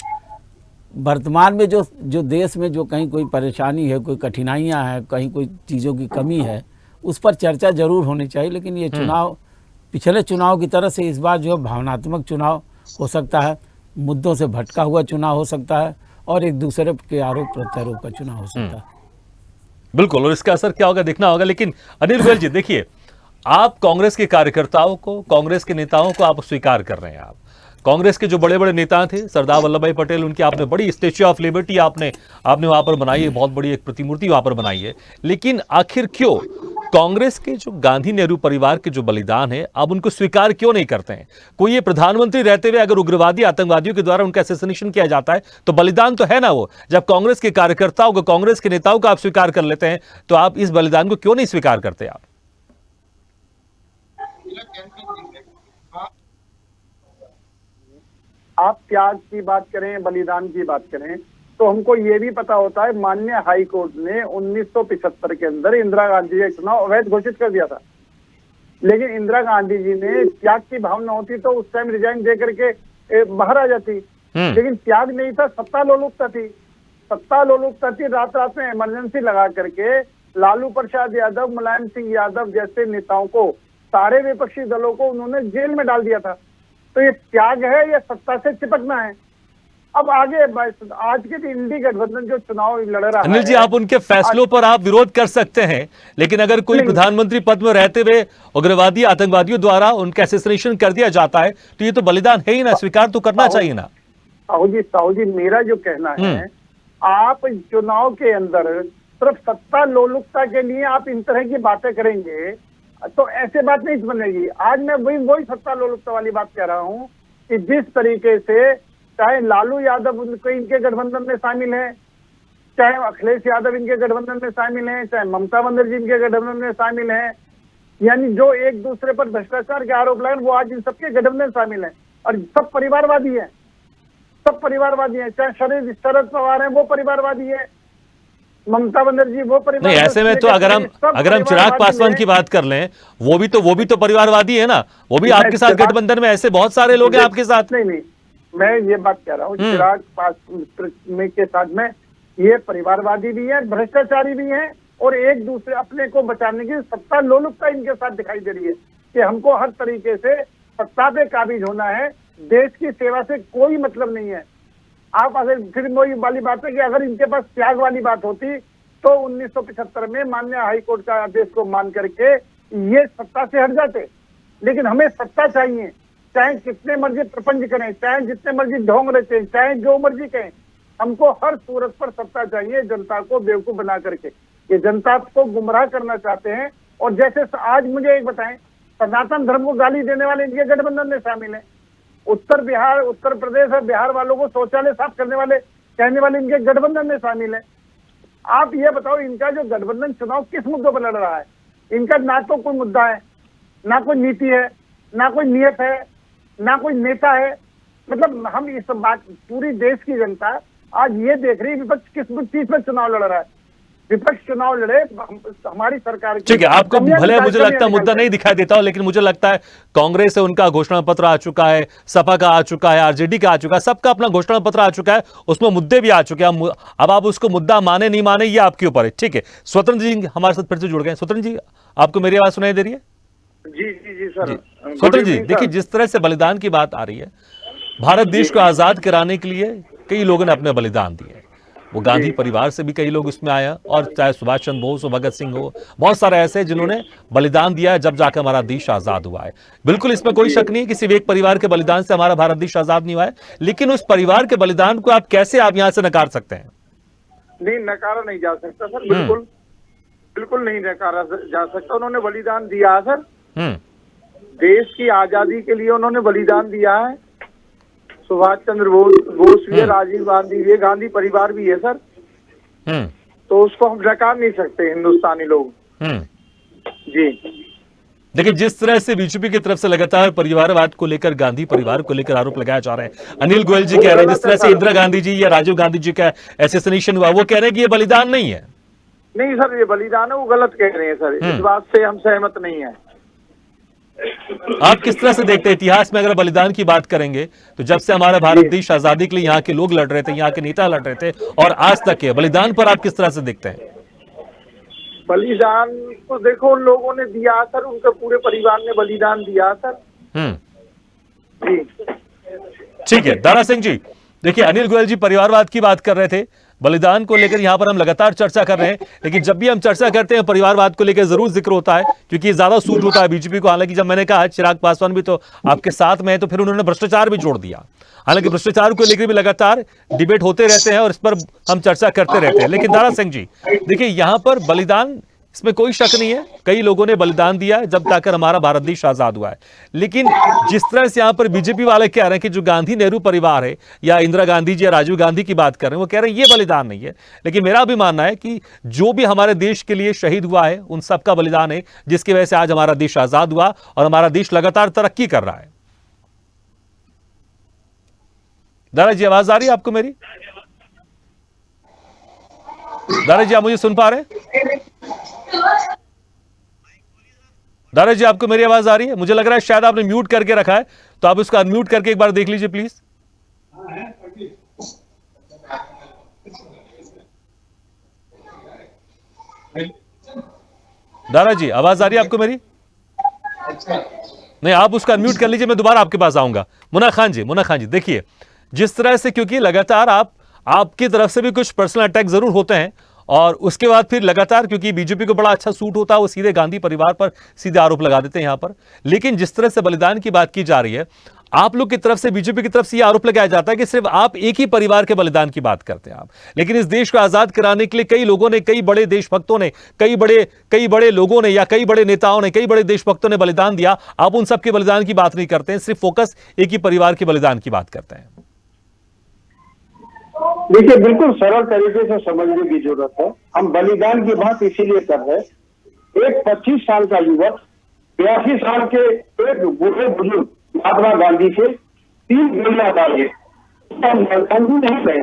वर्तमान में, जो देश में जो कहीं कोई परेशानी है, कोई कठिनाइयाँ हैं, कहीं कोई चीज़ों की कमी है, उस पर चर्चा जरूर होनी चाहिए। लेकिन ये चुनाव पिछले चुनाव की तरह से इस बार जो है भावनात्मक चुनाव हो सकता है, मुद्दों से भटका हुआ चुनाव हो सकता है और एक दूसरे के आरोप प्रत्यारोप का चुनाव हो सकता है।
बिल्कुल, और इसका असर क्या होगा देखना होगा। लेकिन अनिल गोयल जी, देखिए, आप कांग्रेस के कार्यकर्ताओं को, कांग्रेस के नेताओं को आप स्वीकार कर रहे हैं। आप कांग्रेस के जो बड़े बड़े नेता थे, सरदार वल्लभ भाई पटेल, उनकी आपने बड़ी स्टैच्यू ऑफ लिबर्टी आपने वहां पर बनाई है, बहुत बड़ी एक प्रतिमूर्ति वहां पर बनाई है। लेकिन आखिर क्यों कांग्रेस के जो गांधी नेहरू परिवार के जो बलिदान है, आप उनको स्वीकार क्यों नहीं करते हैं? कोई ये प्रधानमंत्री रहते हुए अगर उग्रवादी आतंकवादियों के द्वारा उनका असैसिनेशन किया जाता है तो बलिदान तो है ना वो। जब कांग्रेस के कार्यकर्ताओं को, कांग्रेस के नेताओं को आप स्वीकार कर लेते हैं, तो आप इस बलिदान को क्यों नहीं स्वीकार करते?
आप त्याग की बात करें, बलिदान की बात करें, तो हमको ये भी पता होता है माननीय हाई कोर्ट ने 1975 के अंदर इंदिरा गांधी का चुनाव अवैध घोषित कर दिया था। लेकिन इंदिरा गांधी जी ने त्याग की भावना होती तो उस टाइम रिजाइन दे करके बाहर आ जाती। लेकिन त्याग नहीं था, सत्ता लोलुपता थी। सत्ता लोलुपता थी, रात रात में इमरजेंसी लगा करके लालू प्रसाद यादव, मुलायम सिंह यादव जैसे नेताओं को, सारे विपक्षी दलों को उन्होंने जेल में डाल दिया था। तो ये त्याग है या सत्ता से चिपकना है? अब आगे आज के दिन इंडी गठबंधन जो चुनाव लड़ रहा है,
अनिल जी, आप उनके फैसलों पर आप विरोध कर सकते हैं, लेकिन अगर कोई प्रधानमंत्री पद में रहते हुए उग्रवादी आतंकवादियों द्वारा उनका असैसिनेशन कर दिया जाता है तो ये तो बलिदान है ही ना, स्वीकार तो करना चाहिए ना।
साहू जी मेरा जो कहना है, आप चुनाव के अंदर सिर्फ सत्ता लोलुपता के लिए आप इन तरह की बातें करेंगे तो ऐसे बात नहीं बनेगी। आज मैं वही सत्ता लोलुपता वाली बात कह रहा हूँ कि जिस तरीके से चाहे लालू यादव इनके गठबंधन में शामिल है, चाहे अखिलेश यादव इनके गठबंधन में शामिल है, चाहे ममता बनर्जी इनके गठबंधन में शामिल है, यानी जो एक दूसरे पर भ्रष्टाचार के आरोप लगाए वो आज इन सबके गठबंधन में शामिल है और सब परिवारवादी है, सब परिवारवादी है। चाहे शरद पवार है वो परिवारवादी है, ममता बनर्जी वो परिवार
नहीं। ऐसे में तो अगर हम चिराग पासवान की बात कर लें, वो भी तो परिवारवादी है ना, वो भी आपके साथ गठबंधन में, ऐसे बहुत सारे लोग हैं आपके साथ।
नहीं, मैं ये बात कह रहा हूँ, चिराग पासवान के साथ में ये परिवारवादी भी है, भ्रष्टाचारी भी है और एक दूसरे अपने को बचाने की सत्ता लोलुपता इनके साथ दिखाई दे रही है कि हमको हर तरीके से सत्ता पे काबिज होना है, देश की सेवा से कोई मतलब नहीं है। आप अगर फिर वही वाली बात है कि अगर इनके पास त्याग वाली बात होती तो 1975 में माननीय हाईकोर्ट का आदेश को मान करके ये सत्ता से हट जाते, लेकिन हमें सत्ता चाहिए, चाहे कितने मर्जी प्रपंच करें, चाहे जितने मर्जी ढोंग रचें, चाहे जो मर्जी कहें, हमको हर सूरत पर सत्ता चाहिए जनता को बेवकूफ बना करके। ये जनता को गुमराह करना चाहते हैं। और जैसे आज मुझे एक बताएं, सनातन धर्म को गाली देने वाले इनके गठबंधन में शामिल है, उत्तर प्रदेश और बिहार वालों को शौचालय साफ करने वाले कहने वाले इनके गठबंधन में शामिल है। आप ये बताओ, इनका जो गठबंधन चुनाव किस मुद्दों पर लड़ रहा है? इनका ना तो कोई मुद्दा है, ना कोई नीति है, ना कोई नियत है, ना कोई नेता है। मतलब हम इस बात, पूरी देश की जनता आज ये देख रही है विपक्ष किस चीज पर चुनाव लड़ रहा है। विपक्ष चुनाव लड़े, हमारी सरकार
ठीक है, आपको भले मुझे लगता है मुद्दा नहीं दिखाई देता हो, लेकिन मुझे लगता है कांग्रेस से उनका घोषणा पत्र आ चुका है, सपा का आ चुका है, आरजेडी का आ चुका है, सबका अपना घोषणा पत्र आ चुका है, उसमें मुद्दे भी आ चुके हैं। अब आप उसको मुद्दा माने नहीं माने ये आपके ऊपर है। ठीक है, स्वतंत्र जी हमारे साथ फिर से जुड़ गए। स्वतंत्र जी, आपको मेरी आवाज सुनाई दे रही है?
जी सर।
स्वतंत्र जी, देखिए जिस तरह से बलिदान की बात आ रही है, भारत देश को आजाद कराने के लिए कई लोगों ने अपने बलिदान दिए। वो गांधी परिवार से भी कई लोग उसमें आए, और चाहे सुभाष चंद्र बोस हो, भगत सिंह हो, बहुत सारे ऐसे जिन्होंने बलिदान दिया है जब जाकर हमारा देश आजाद हुआ है। बिल्कुल इसमें कोई शक नहीं है, किसी एक परिवार के बलिदान से हमारा भारत देश आजाद नहीं हुआ है, लेकिन उस परिवार के बलिदान को आप कैसे यहां से नकार सकते हैं?
नहीं, नकारा नहीं जा सकता सर, बिल्कुल नहीं नकारा जा सकता। उन्होंने बलिदान दिया है सर, देश की आजादी के लिए उन्होंने बलिदान दिया है। सुभाष चंद्र बोस भी है, राजीव गांधी भी है, गांधी परिवार भी है सर। तो उसको हम नकार नहीं सकते हिंदुस्तानी लोग। जी
देखिए, जिस तरह से बीजेपी की तरफ से लगातार परिवारवाद को लेकर, गांधी परिवार को लेकर आरोप लगाया जा रहे हैं, अनिल गोयल जी कह रहे हैं जिस तरह से इंदिरा गांधी जी या राजीव गांधी जी का असैसिनेशन हुआ, वो कह रहे हैं कि ये बलिदान नहीं है।
नहीं सर, ये बलिदान है, वो गलत कह रहे हैं सर, इस बात से हम सहमत नहीं है।
आप किस तरह से देखते हैं इतिहास में, अगर बलिदान की बात करेंगे तो जब से हमारा भारत देश आजादी के लिए यहाँ के लोग लड़ रहे थे, यहाँ के नेता लड़ रहे थे, और आज तक के बलिदान पर आप किस तरह से देखते हैं?
बलिदान तो देखो उन लोगों ने दिया सर, उनके पूरे परिवार ने बलिदान दिया सर। जी
ठीक है। दारा सिंह जी, देखिए अनिल गोयल जी परिवारवाद की बात कर रहे थे, बलिदान को लेकर यहां पर हम लगातार चर्चा कर रहे हैं, लेकिन जब भी हम चर्चा करते हैं परिवारवाद को लेकर जरूर जिक्र होता है, क्योंकि ज्यादा सूट होता है बीजेपी को। हालांकि जब मैंने कहा चिराग पासवान भी तो आपके साथ में है, तो फिर उन्होंने भ्रष्टाचार भी जोड़ दिया। हालांकि भ्रष्टाचार को लेकर भी लगातार डिबेट होते रहते हैं और इस पर हम चर्चा करते रहते हैं। लेकिन दारा सिंह जी, देखिए यहां पर बलिदान, इसमें कोई शक नहीं है, कई लोगों ने बलिदान दिया है जब जाकर हमारा भारत देश आजाद हुआ है। लेकिन जिस तरह से यहां पर बीजेपी वाले कह रहे हैं कि जो गांधी नेहरू परिवार है, या इंदिरा गांधी जी या राजीव गांधी की बात कर रहे हैं, वो कह रहे हैं ये बलिदान नहीं है। लेकिन मेरा भी मानना है कि जो भी हमारे देश के लिए शहीद हुआ है, उन सबका बलिदान है, जिसकी वजह से आज हमारा देश आजाद हुआ और हमारा देश लगातार तरक्की कर रहा है। दारा जी, आवाज आ रही है आपको मेरी? दारा जी, आप मुझे सुन पा रहे हैं? दारा जी, आपको मेरी आवाज आ रही है? मुझे लग रहा है शायद आपने म्यूट करके रखा है, तो आप उसको अनम्यूट करके एक बार देख लीजिए प्लीज। दारा जी, आवाज आ रही है आपको मेरी? नहीं, आप उसका अनम्यूट कर लीजिए, मैं दोबारा आपके पास आऊंगा। मुन्ना खान जी, देखिए जिस तरह से, क्योंकि लगातार आपकी तरफ से भी कुछ पर्सनल अटैक जरूर होते हैं और उसके बाद फिर लगातार, क्योंकि बीजेपी को बड़ा अच्छा सूट होता है, वो सीधे गांधी परिवार पर सीधे आरोप लगा देते हैं यहां पर। लेकिन जिस तरह से बलिदान की बात की जा रही है, आप लोग की तरफ से, बीजेपी की तरफ से यह आरोप लगाया जाता है कि सिर्फ आप एक ही परिवार के बलिदान की बात करते हैं आप, लेकिन इस देश को आजाद कराने के लिए कई लोगों ने, कई बड़े देशभक्तों ने, कई बड़े लोगों ने, या कई बड़े नेताओं ने, कई बड़े देशभक्तों ने बलिदान दिया। आप उन सबके बलिदान की बात नहीं करते हैं, सिर्फ फोकस एक ही परिवार के बलिदान की बात करते हैं।
देखिए, बिल्कुल सरल तरीके से समझने की जरूरत है। हम बलिदान की बात इसीलिए कर रहे हैं। एक 25 साल का युवक 82 साल के एक बूढ़े बुजुर्ग महात्मा गांधी से 3 गोलियां डाले, गांधी नहीं कहे,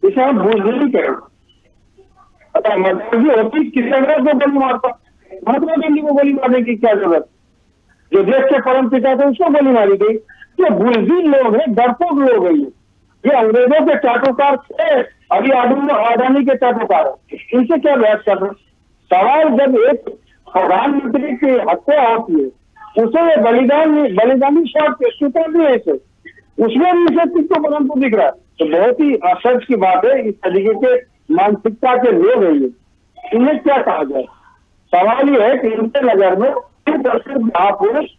इसे हम बुजदिली कहें। अच्छा, गांधी होती किसी अंग्रेज को गोली मारता, महात्मा गांधी को गोली मारने की क्या जरूरत? जो देश के परम पिता थे उसको गोली मारी गई। ये बुजदिल लोग हैं, डरपोक लोग हैं। ये अंग्रेजों के चाटुकार थे, अभी अडानी के चाटुकार है। इनसे क्या बहस कर रहे? सवाल जब एक प्रधानमंत्री की हत्या होती है, उसे ये बलिदानी शॉट स्वीकार नहीं है इसे, उसमें भी इसे किसको परंतु दिख रहा है। तो बहुत ही आश्चर्य की बात है। इस तरीके के मानसिकता के लोग हैं ये, इन्हें क्या कहा जाए? सवाल ये है कि इनके नजर में महापुरुष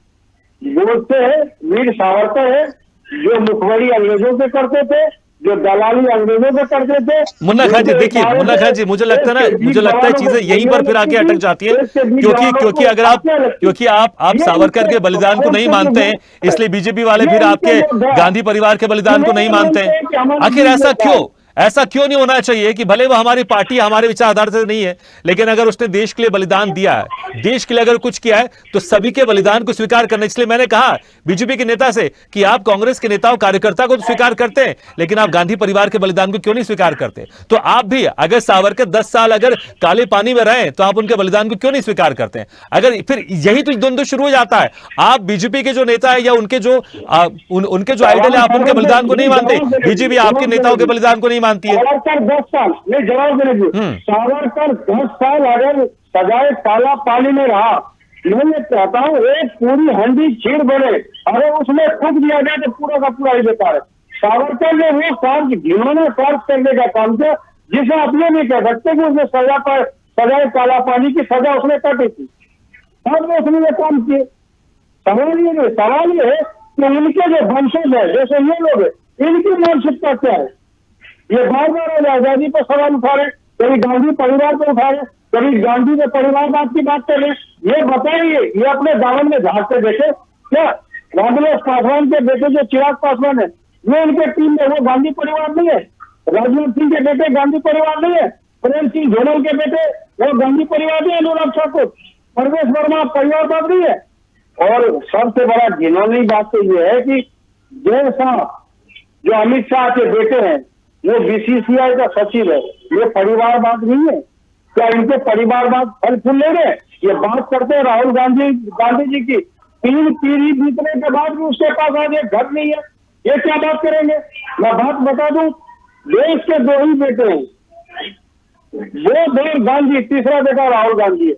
बोलते हैं, वीर सावरकर है, जो मुखबरी अंग्रेजों से करते थे, जो दलाली अंग्रेजों से करते थे।
मुन्ना खान जी, देखिए मुन्ना खान जी, मुझे लगता है चीजें यहीं पर फिर आके अटक जाती है, क्योंकि अगर आप सावरकर के बलिदान को नहीं मानते हैं, इसलिए बीजेपी वाले फिर आपके गांधी परिवार के बलिदान को नहीं मानते हैं। आखिर ऐसा क्यों नहीं होना चाहिए कि भले वो हमारी पार्टी, हमारे विचारधारा से नहीं है, लेकिन अगर उसने देश के लिए बलिदान दिया है, देश के लिए अगर कुछ किया है, तो सभी के बलिदान को स्वीकार करना। इसलिए मैंने कहा बीजेपी के नेता से कि आप कांग्रेस के नेताओं, कार्यकर्ता को तो स्वीकार करते हैं, लेकिन आप गांधी परिवार के बलिदान को क्यों नहीं स्वीकार करते? तो आप भी, अगर सावरकर 10 साल अगर काले पानी में रहे, तो आप उनके बलिदान को क्यों नहीं स्वीकार करते हैं? अगर फिर यही तो द्वंद्व शुरू हो जाता है। आप बीजेपी के जो नेता है या उनके जो आइडल है, आप उनके बलिदान को नहीं मानते, बीजेपी आपके नेताओं के बलिदान को नहीं मानती है।
10 साल मैं जवाब देने दीजिए। सावरकर 10 साल अगर सजाए काला पानी में रहा, मैं ये कहता हूँ एक पूरी हंडी खीर बने, अगर उसमें थूक दिया जाए तो पूरा का पूरा ही बेकार है। सावरकर ने वो कार्य, घिनौना कार्य करने का काम किया जिसे अपने नहीं कह सकते कि उसने सजाए काला पानी की सजा उसने काटी थी, और उसने ये काम किए। सवाल ये है कि इनके जो वंशज है, जैसे ये लोग, इनकी मानसिकता क्या है? ये बार बार आजादी पर सवाल उठा रहे, कभी गांधी परिवार पर उठा रहे, कभी गांधी के परिवारवाद की बात कर रहे। ये बताइए, ये अपने दामन में झाड़ के देखे क्या? रामविलास पासवान के बेटे जो चिराग पासवान है, ये इनके टीम में, वो गांधी परिवार नहीं है। राजनाथ सिंह के बेटे गांधी परिवार नहीं है। प्रेम सिंह धोनल के बेटे वो गांधी परिवार नहीं है। अनुराग ठाकुर, परवेश वर्मा परिवारवाद नहीं है। और सबसे बड़ा घिनौनी बात तो ये है कि जो अमित शाह के बेटे हैं, वो बीसीसीआई का सचिव है, ये परिवारवाद नहीं है क्या? इनके परिवारवाद फल फूल ले रहे? ये बात करते हैं राहुल गांधी जी की, 3 पीढ़ी बीतने के बाद भी उसके पास आज एक घर नहीं है, ये क्या बात करेंगे? मैं बात बता दूं, देश के 2 ही बेटे हैं, वो गांधी, तीसरा बेटा राहुल गांधी है।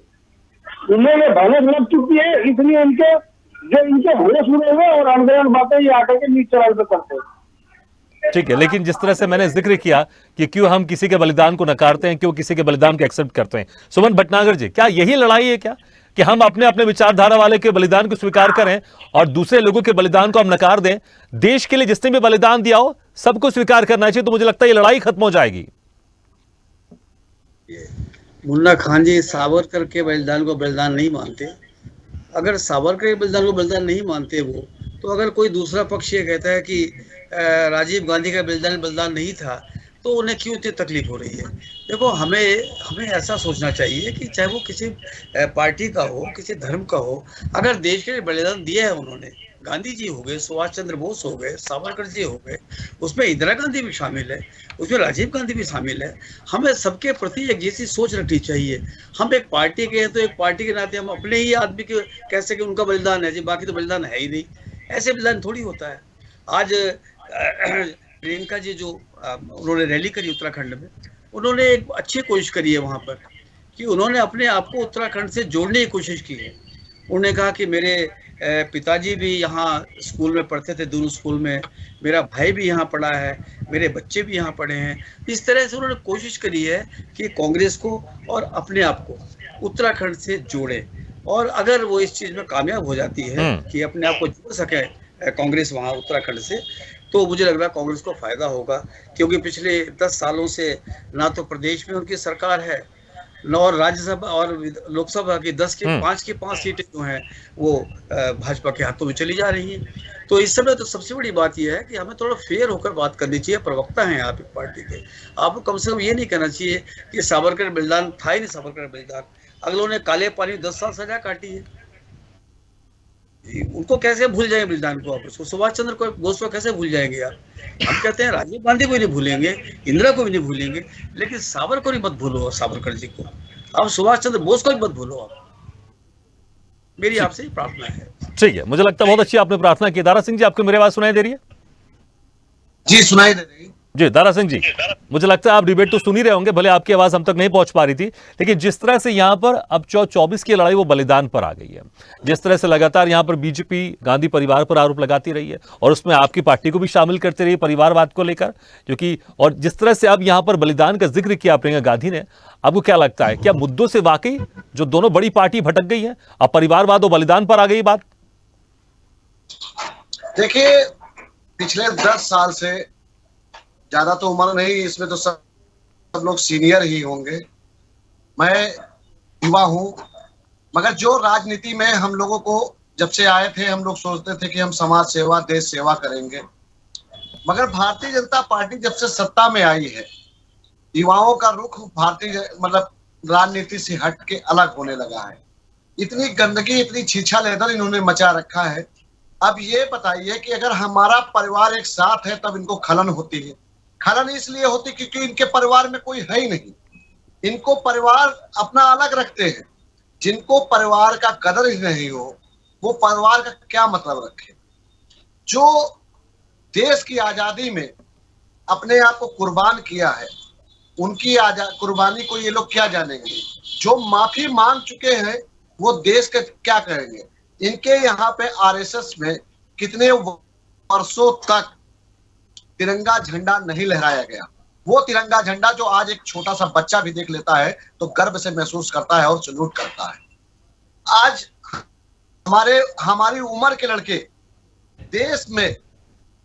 इन्हें ये भनक लग चुकी है, इसलिए इनके होश उड़े हुए और अनगढ़ बातें ये आकर के नीचे चढ़ाई पे करते हैं।
ठीक है, लेकिन जिस तरह से मैंने जिक्र किया कि क्यों हम किसी के बलिदान को नकारते हैं, क्यों किसी के बलिदान को एक्सेप्ट करते हैं, सुमन भटनागर जी, क्या यही लड़ाई है क्या कि हम अपने अपने विचारधारा वाले के बलिदान को स्वीकार करें और दूसरे लोगों के बलिदान को हम नकार दें? देश के लिए जिसने भी बलिदान दिया हो सबको स्वीकार करना चाहिए, तो मुझे लगता है ये लड़ाई खत्म हो जाएगी।
मुन्ना खान जी सावरकर के बलिदान को बलिदान नहीं मानते। अगर सावरकर के बलिदान को बलिदान नहीं मानते वो, तो अगर कोई दूसरा पक्ष ये कहता है कि राजीव गांधी का बलिदान नहीं था, तो उन्हें क्यों इतनी तकलीफ हो रही है? देखो, हमें ऐसा सोचना चाहिए कि चाहे वो किसी पार्टी का हो, किसी धर्म का हो, अगर देश के लिए बलिदान दिया है उन्होंने, गांधी जी हो गए, सुभाष चंद्र बोस हो गए, सावरकर जी हो गए, उसमें इंदिरा गांधी भी शामिल है, उसमें राजीव गांधी भी शामिल है। हमें सबके प्रति एक जैसी सोच रखनी चाहिए। हम एक पार्टी के हैं, तो एक पार्टी के नाते हम अपने ही आदमी के कह सके उनका बलिदान है जी, बाकी तो बलिदान है ही नहीं। ऐसे बलिदान थोड़ी होता है। आज प्रियंका जी जो उन्होंने रैली करी उत्तराखंड में, उन्होंने एक अच्छी कोशिश करी है वहाँ पर कि उन्होंने अपने आप को उत्तराखंड से जोड़ने की कोशिश की है। उन्होंने कहा कि मेरे पिताजी भी यहाँ स्कूल में पढ़ते थे, दोनों स्कूल में, मेरा भाई भी यहाँ पढ़ा है, मेरे बच्चे भी यहाँ पढ़े हैं। इस तरह से उन्होंने कोशिश करी है कि कांग्रेस को और अपने आप को उत्तराखंड से जोड़े। और अगर वो इस चीज में कामयाब हो जाती है कि अपने आप को जोड़ सके कांग्रेस वहाँ उत्तराखंड से, तो मुझे लग रहा है कांग्रेस को फायदा होगा। क्योंकि पिछले 10 सालों से ना तो प्रदेश में उनकी सरकार है, न और राज्यसभा और लोकसभा की 10 की 5 की 5 सीटें जो हैं वो भाजपा के हाथों में चली जा रही हैं। तो इस समय तो सबसे बड़ी बात यह है कि हमें थोड़ा फेयर होकर बात करनी चाहिए। प्रवक्ता हैं आप एक पार्टी के, आपको कम से कम ये नहीं कहना चाहिए कि सावरकर बलिदान था ही नहीं। सावरकर बलिदान अगलों ने काले पानी 10 साल सजा काटी है, उनको कैसे भूल जाएंगे बलिदान को? आप उसको सुभाष चंद्र को गोस्वामी कैसे भूल जाएंगे आप? हम कहते हैं राजीव गांधी को नहीं भूलेंगे, इंदिरा को भी नहीं भूलेंगे, लेकिन सावरकर को नहीं मत भूलो, सावरकर जी को। आप सुभाष चंद्र बोस को भी मत भूलो। आप, मेरी आपसे प्रार्थना है।
ठीक है, मुझे लगता है बहुत अच्छी आपने प्रार्थना की। दारा सिंह जी, आपको मेरी आवाज सुनाई दे रही है?
जी सुनाई दे रही है।
जी दारा सिंह जी, मुझे लगता है आप डिबेट तो सुन ही रहे होंगे, भले आपकी आवाज हम तक नहीं पहुंच पा रही थी, लेकिन जिस तरह से यहां पर अब 24 की लड़ाई वो बलिदान पर आ गई है, जिस तरह से लगातार यहां पर बीजेपी गांधी परिवार पर आरोप लगाती रही है और उसमें आपकी पार्टी को भी शामिल करती रही परिवारवाद को लेकर, क्योंकि और जिस तरह से अब यहां पर बलिदान का जिक्र किया प्रियंका गांधी ने, आपको क्या लगता है क्या मुद्दों से वाकई जो दोनों बड़ी पार्टी भटक गई है, अब परिवारवाद और बलिदान पर आ गई बात?
देखिए, पिछले 10 साल से, ज्यादा तो उम्र नहीं इसमें तो सब लोग सीनियर ही होंगे, मैं युवा हूं, मगर जो राजनीति में हम लोगों को जब से आए थे हम लोग सोचते थे कि हम समाज सेवा देश सेवा करेंगे, मगर भारतीय जनता पार्टी जब से सत्ता में आई है, युवाओं का रुख भारतीय राजनीति से हट के अलग होने लगा है। इतनी गंदगी, इतनी छीछा लेदर इन्होंने मचा रखा है। अब ये बताइए कि अगर हमारा परिवार एक साथ है तब इनको खलन होती है। खलन इसलिए होती क्योंकि इनके परिवार में कोई है ही नहीं, इनको परिवार अपना अलग रखते हैं। जिनको परिवार का कदर ही नहीं हो वो परिवार का क्या मतलब रखे? जो देश की आजादी में अपने आप को कुर्बान किया है, उनकी कुर्बानी को ये लोग क्या जानेंगे? जो माफी मांग चुके हैं वो देश के क्या करेंगे? इनके यहाँ पे आरएसएस में कितने वर्षों तक तिरंगा झंडा नहीं लहराया गया। वो तिरंगा झंडा जो आज एक छोटा सा बच्चा भी देख लेता है तो गर्व से महसूस करता है और सैल्यूट करता है। आज हमारी उम्र के लड़के देश में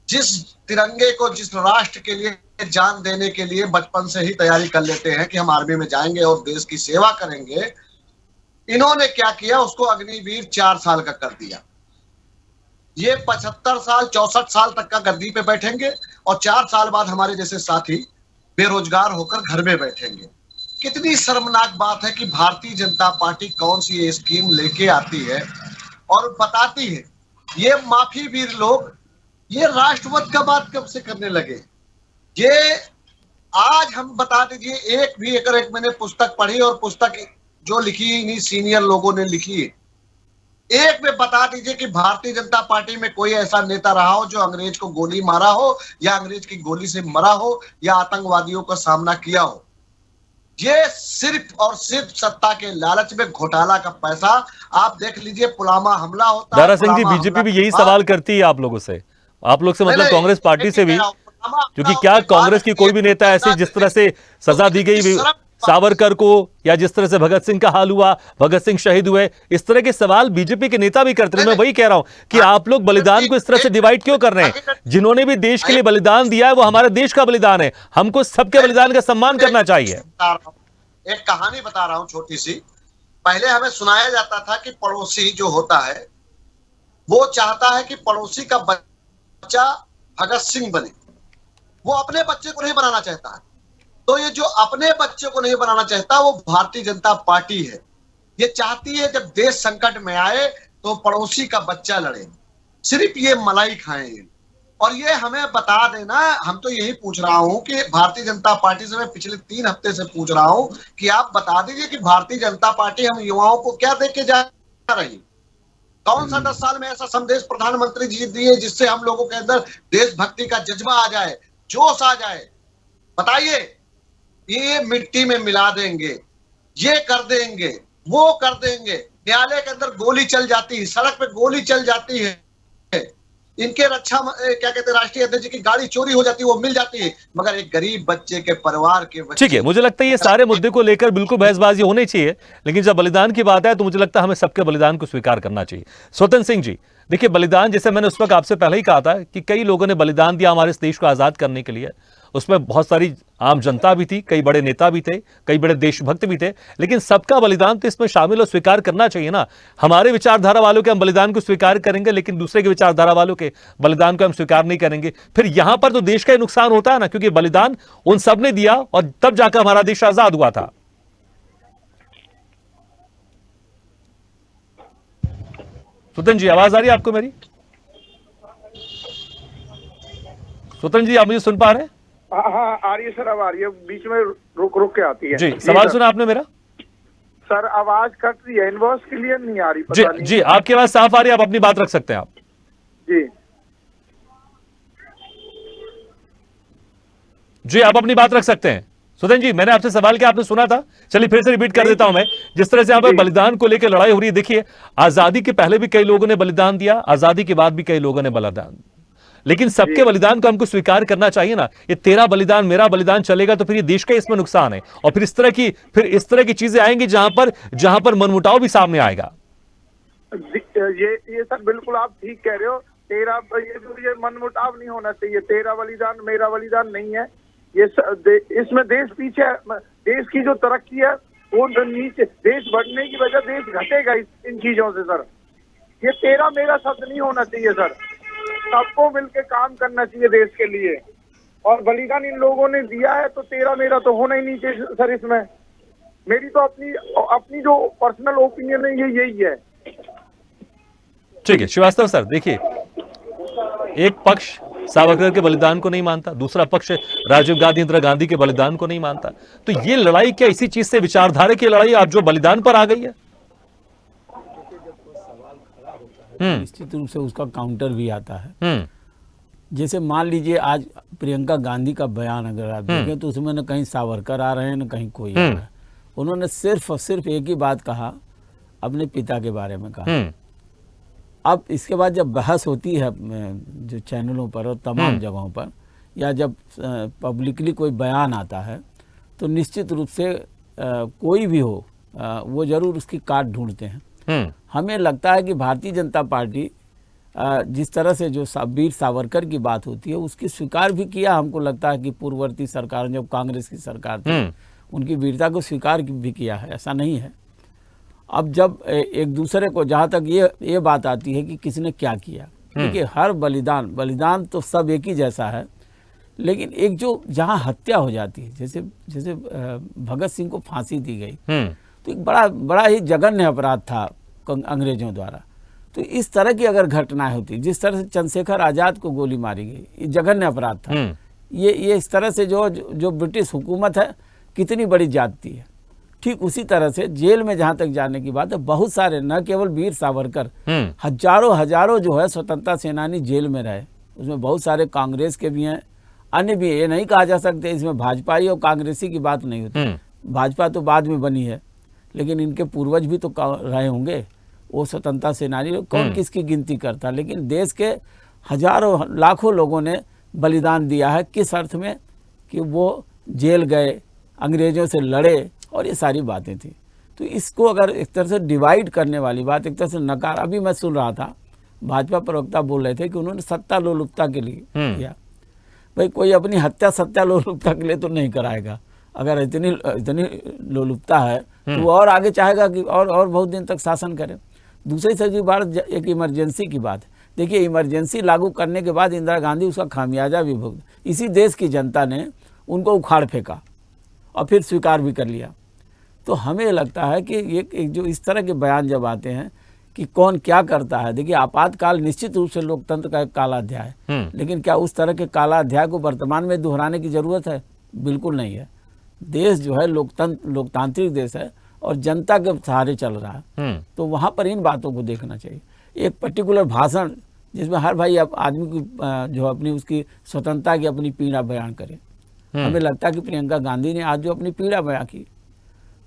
जिस तिरंगे को, जिस राष्ट्र के लिए जान देने के लिए बचपन से ही तैयारी कर लेते हैं कि हम आर्मी में जाएंगे और देश की सेवा करेंगे, इन्होंने क्या किया? उसको अग्निवीर 4 साल का कर दिया। ये 75 साल 64 साल तक का गद्दी पे बैठेंगे और 4 साल बाद हमारे जैसे साथी बेरोजगार होकर घर में बैठेंगे। कितनी शर्मनाक बात है कि भारतीय जनता पार्टी कौन सी ये स्कीम लेके आती है और बताती है। ये माफी वीर लोग ये राष्ट्रवाद का बात कब से करने लगे? ये आज हम बता दीजिए, एक भी एक मैंने पुस्तक पढ़ी और पुस्तक जो लिखी इन्हीं सीनियर लोगों ने लिखी है, एक में बता दीजिए कि भारतीय जनता पार्टी में कोई ऐसा नेता रहा हो जो अंग्रेज को गोली मारा हो या अंग्रेज की गोली से मरा हो या आतंकवादियों का सामना किया हो। ये सिर्फ और सिर्फ सत्ता के लालच में घोटाला का पैसा। आप देख लीजिए, पुलवामा हमला होता है।
दारा सिंह जी, बीजेपी भी यही सवाल करती है आप लोगों से, आप लोग से मतलब कांग्रेस पार्टी से भी, क्योंकि क्या कांग्रेस की कोई भी नेता ऐसे जिस तरह से सजा दी गई सावरकर को या जिस तरह से भगत सिंह का हाल हुआ, भगत सिंह शहीद हुए, इस तरह के सवाल बीजेपी के नेता भी करते हैं। मैं वही कह रहा हूं कि आप लोग बलिदान को इस तरह से डिवाइड क्यों कर रहे हैं? जिन्होंने भी देश के लिए बलिदान दिया है वो हमारे देश का बलिदान है, हमको सबके बलिदान का सम्मान करना चाहिए।
एक कहानी बता रहा हूं छोटी सी। पहले हमें सुनाया जाता था कि पड़ोसी जो होता है वो चाहता है कि पड़ोसी का बच्चा भगत सिंह बने, वो अपने बच्चे को नहीं बनाना चाहता है। तो ये जो अपने बच्चे को नहीं बनाना चाहता वो भारतीय जनता पार्टी है। ये चाहती है जब देश संकट में आए तो पड़ोसी का बच्चा लड़े, सिर्फ ये मलाई खाएं। और ये हमें बता देना, हम तो यही पूछ रहा हूं कि भारतीय जनता पार्टी से मैं पिछले 3 हफ्ते से पूछ रहा हूं कि आप बता दीजिए कि भारतीय जनता पार्टी हम युवाओं को क्या दे के जा रही? कौन सा 10 साल में ऐसा संदेश प्रधानमंत्री जी दिए जिससे हम लोगों के अंदर देशभक्ति का जज्बा आ जाए, जोश आ जाए? बताइए। ये मिट्टी में मिला देंगे। ये कर देंगे, वो कर देंगे। न्यायालय के अंदर गोली चल जाती है, सड़क पे गोली चल जाती है, इनके क्या कहते हैं राष्ट्रीय अध्यक्ष की गाड़ी चोरी हो जाती है, वो मिल जाती है, मगर एक गरीब बच्चे के परिवार के बच्चे।
ठीक है, मुझे लगता है ये सारे मुद्दे को लेकर बिल्कुल बहसबाजी होनी चाहिए, लेकिन जब बलिदान की बात है तो मुझे लगता है हमें सबके बलिदान को स्वीकार करना चाहिए। स्वतंत्र सिंह जी, देखिए बलिदान, जैसे मैंने उस वक्त आपसे पहले ही कहा था कि कई लोगों ने बलिदान दिया हमारे इस देश को आजाद करने के लिए। उसमें बहुत सारी आम जनता भी थी, कई बड़े नेता भी थे, कई बड़े देशभक्त भी थे, लेकिन सबका बलिदान तो इसमें शामिल और स्वीकार करना चाहिए ना। हमारे विचारधारा वालों के हम बलिदान को स्वीकार करेंगे, लेकिन दूसरे के विचारधारा वालों के बलिदान को हम स्वीकार नहीं करेंगे, फिर यहां पर तो देश का ही नुकसान होता है ना, क्योंकि बलिदान उन सब ने दिया और तब जाकर हमारा देश आजाद हुआ था। स्वतंत्र जी, आवाज आ रही है आपको मेरी? स्वतंत्र जी, आप मुझे सुन पा रहे हैं?
हाँ आ रही है सर, अब आ रही है, बीच में रुक रुक के आती है।
जी, सवाल सुना आपने मेरा?
सर आवाज कट रही है, इनवॉइस क्लियर नहीं आ रही,
जी
पता नहीं।
जी, आपकी आवाज साफ आ रही है, आप अपनी बात रख सकते हैं आप।
जी
जी, आप अपनी बात रख सकते हैं। सुधन जी, मैंने आपसे सवाल किया, आपने सुना था? चलिए फिर से रिपीट कर देता हूं मैं। जिस तरह से यहाँ पर बलिदान को लेकर लड़ाई हो रही है, देखिए आजादी के पहले भी कई लोगों ने बलिदान दिया, आजादी के बाद भी कई लोगों ने बलिदान, लेकिन सबके बलिदान को हमको स्वीकार करना चाहिए ना। ये तेरा बलिदान मेरा बलिदान चलेगा तो फिर ये देश का इसमें नुकसान है, और फिर इस तरह की चीजें आएंगी जहां पर मनमुटाव भी सामने आएगा।
ये सर बिल्कुल आप ठीक कह रहे हो। ये मनमुटाव नहीं होना चाहिए, तेरा बलिदान मेरा बलिदान नहीं है। ये इसमें देश पीछे, देश की जो तरक्की है वो नीचे, देश बढ़ने की वजह देश घटेगा इन चीजों से सर। ये तेरा मेरा शब्द नहीं होना चाहिए सर, सबको मिलकर काम करना चाहिए देश के लिए। और बलिदान इन लोगों ने दिया है तो तेरा मेरा तो होना ही नहीं चाहिए सर इसमें। मेरी तो अपनी जो पर्सनल ओपिनियन है ये यही है।
ठीक है श्रीवास्तव सर, देखिए एक पक्ष सावरकर के बलिदान को नहीं मानता, दूसरा पक्ष राजीव गांधी, इंदिरा गांधी के बलिदान को नहीं मानता, तो ये लड़ाई क्या इसी चीज से, विचारधारा की लड़ाई आज जो बलिदान पर आ गई है?
निश्चित रूप से उसका काउंटर भी आता है। जैसे मान लीजिए आज प्रियंका गांधी का बयान अगर आप देखें तो उसमें न कहीं सावरकर आ रहे हैं न कहीं कोई आ रहा है। उन्होंने सिर्फ और सिर्फ एक ही बात कहा, अपने पिता के बारे में कहा। अब इसके बाद जब बहस होती है जो चैनलों पर और तमाम जगहों पर, या जब पब्लिकली कोई बयान आता है, तो निश्चित रूप से कोई भी हो वो जरूर उसकी काट ढूंढते हैं। हमें लगता है कि भारतीय जनता पार्टी जिस तरह से जो वीर सावरकर की बात होती है उसकी स्वीकार भी किया। हमको लगता है कि पूर्ववर्ती सरकार, जब कांग्रेस की सरकार थी, उनकी वीरता को स्वीकार भी किया है, ऐसा नहीं है। अब जब एक दूसरे को, जहाँ तक ये बात आती है कि किसने क्या किया, देखिए हर बलिदान तो सब एक ही जैसा है, लेकिन एक जो जहाँ हत्या हो जाती है, जैसे भगत सिंह को फांसी दी गई, तो एक बड़ा ही जघन्य अपराध था अंग्रेजों द्वारा। तो इस तरह की अगर घटनाएं होती, जिस तरह से चंद्रशेखर आजाद को गोली मारी गई, ये जघन्य अपराध था। ये इस तरह से जो ब्रिटिश हुकूमत है कितनी बड़ी जाती है। ठीक उसी तरह से जेल में जहां तक जाने की बात है, बहुत सारे, न केवल वीर सावरकर, हजारों जो है स्वतंत्रता सेनानी जेल में रहे। उसमें बहुत सारे कांग्रेस के भी हैं, अन्य भी। ये नहीं कहा जा सकते इसमें भाजपाई और कांग्रेसी की बात नहीं होती। भाजपा तो बाद में बनी है, लेकिन इनके पूर्वज भी तो रहे होंगे वो स्वतंत्रता सेनानी। कौन किसकी गिनती करता, लेकिन देश के हजारों लाखों लोगों ने बलिदान दिया है। किस अर्थ में कि वो जेल गए, अंग्रेजों से लड़े, और ये सारी बातें थी। तो इसको अगर एक तरह से डिवाइड करने वाली बात, एक तरह से नकार, अभी मैं सुन रहा था भाजपा प्रवक्ता बोल रहे थे कि उन्होंने सत्ता लोलुपता के लिए किया। भाई कोई अपनी हत्या सत्ता लोलुपता के लिए तो नहीं कराएगा। अगर इतनी लोलुपता है तो वो और आगे चाहेगा कि और बहुत दिन तक शासन करे। दूसरी सभी बात एक इमरजेंसी की बात है। देखिए इमरजेंसी लागू करने के बाद इंदिरा गांधी उसका खामियाजा भी भुगत, इसी देश की जनता ने उनको उखाड़ फेंका और फिर स्वीकार भी कर लिया। तो हमें लगता है कि एक जो इस तरह के बयान जब आते हैं कि कौन क्या करता है, देखिए आपातकाल निश्चित रूप से लोकतंत्र का एक काला अध्याय है, लेकिन क्या उस तरह के काला अध्याय को वर्तमान में दोहराने की जरूरत है? बिल्कुल नहीं है। देश जो है लोकतांत्रिक देश है और जनता के सहारे चल रहा है, तो वहाँ पर इन बातों को देखना चाहिए। एक पर्टिकुलर भाषण जिसमें हर भाई आदमी की जो अपनी उसकी स्वतंत्रता की अपनी पीड़ा बयान करे। हमें लगता है कि प्रियंका गांधी ने आज जो अपनी पीड़ा बयां की,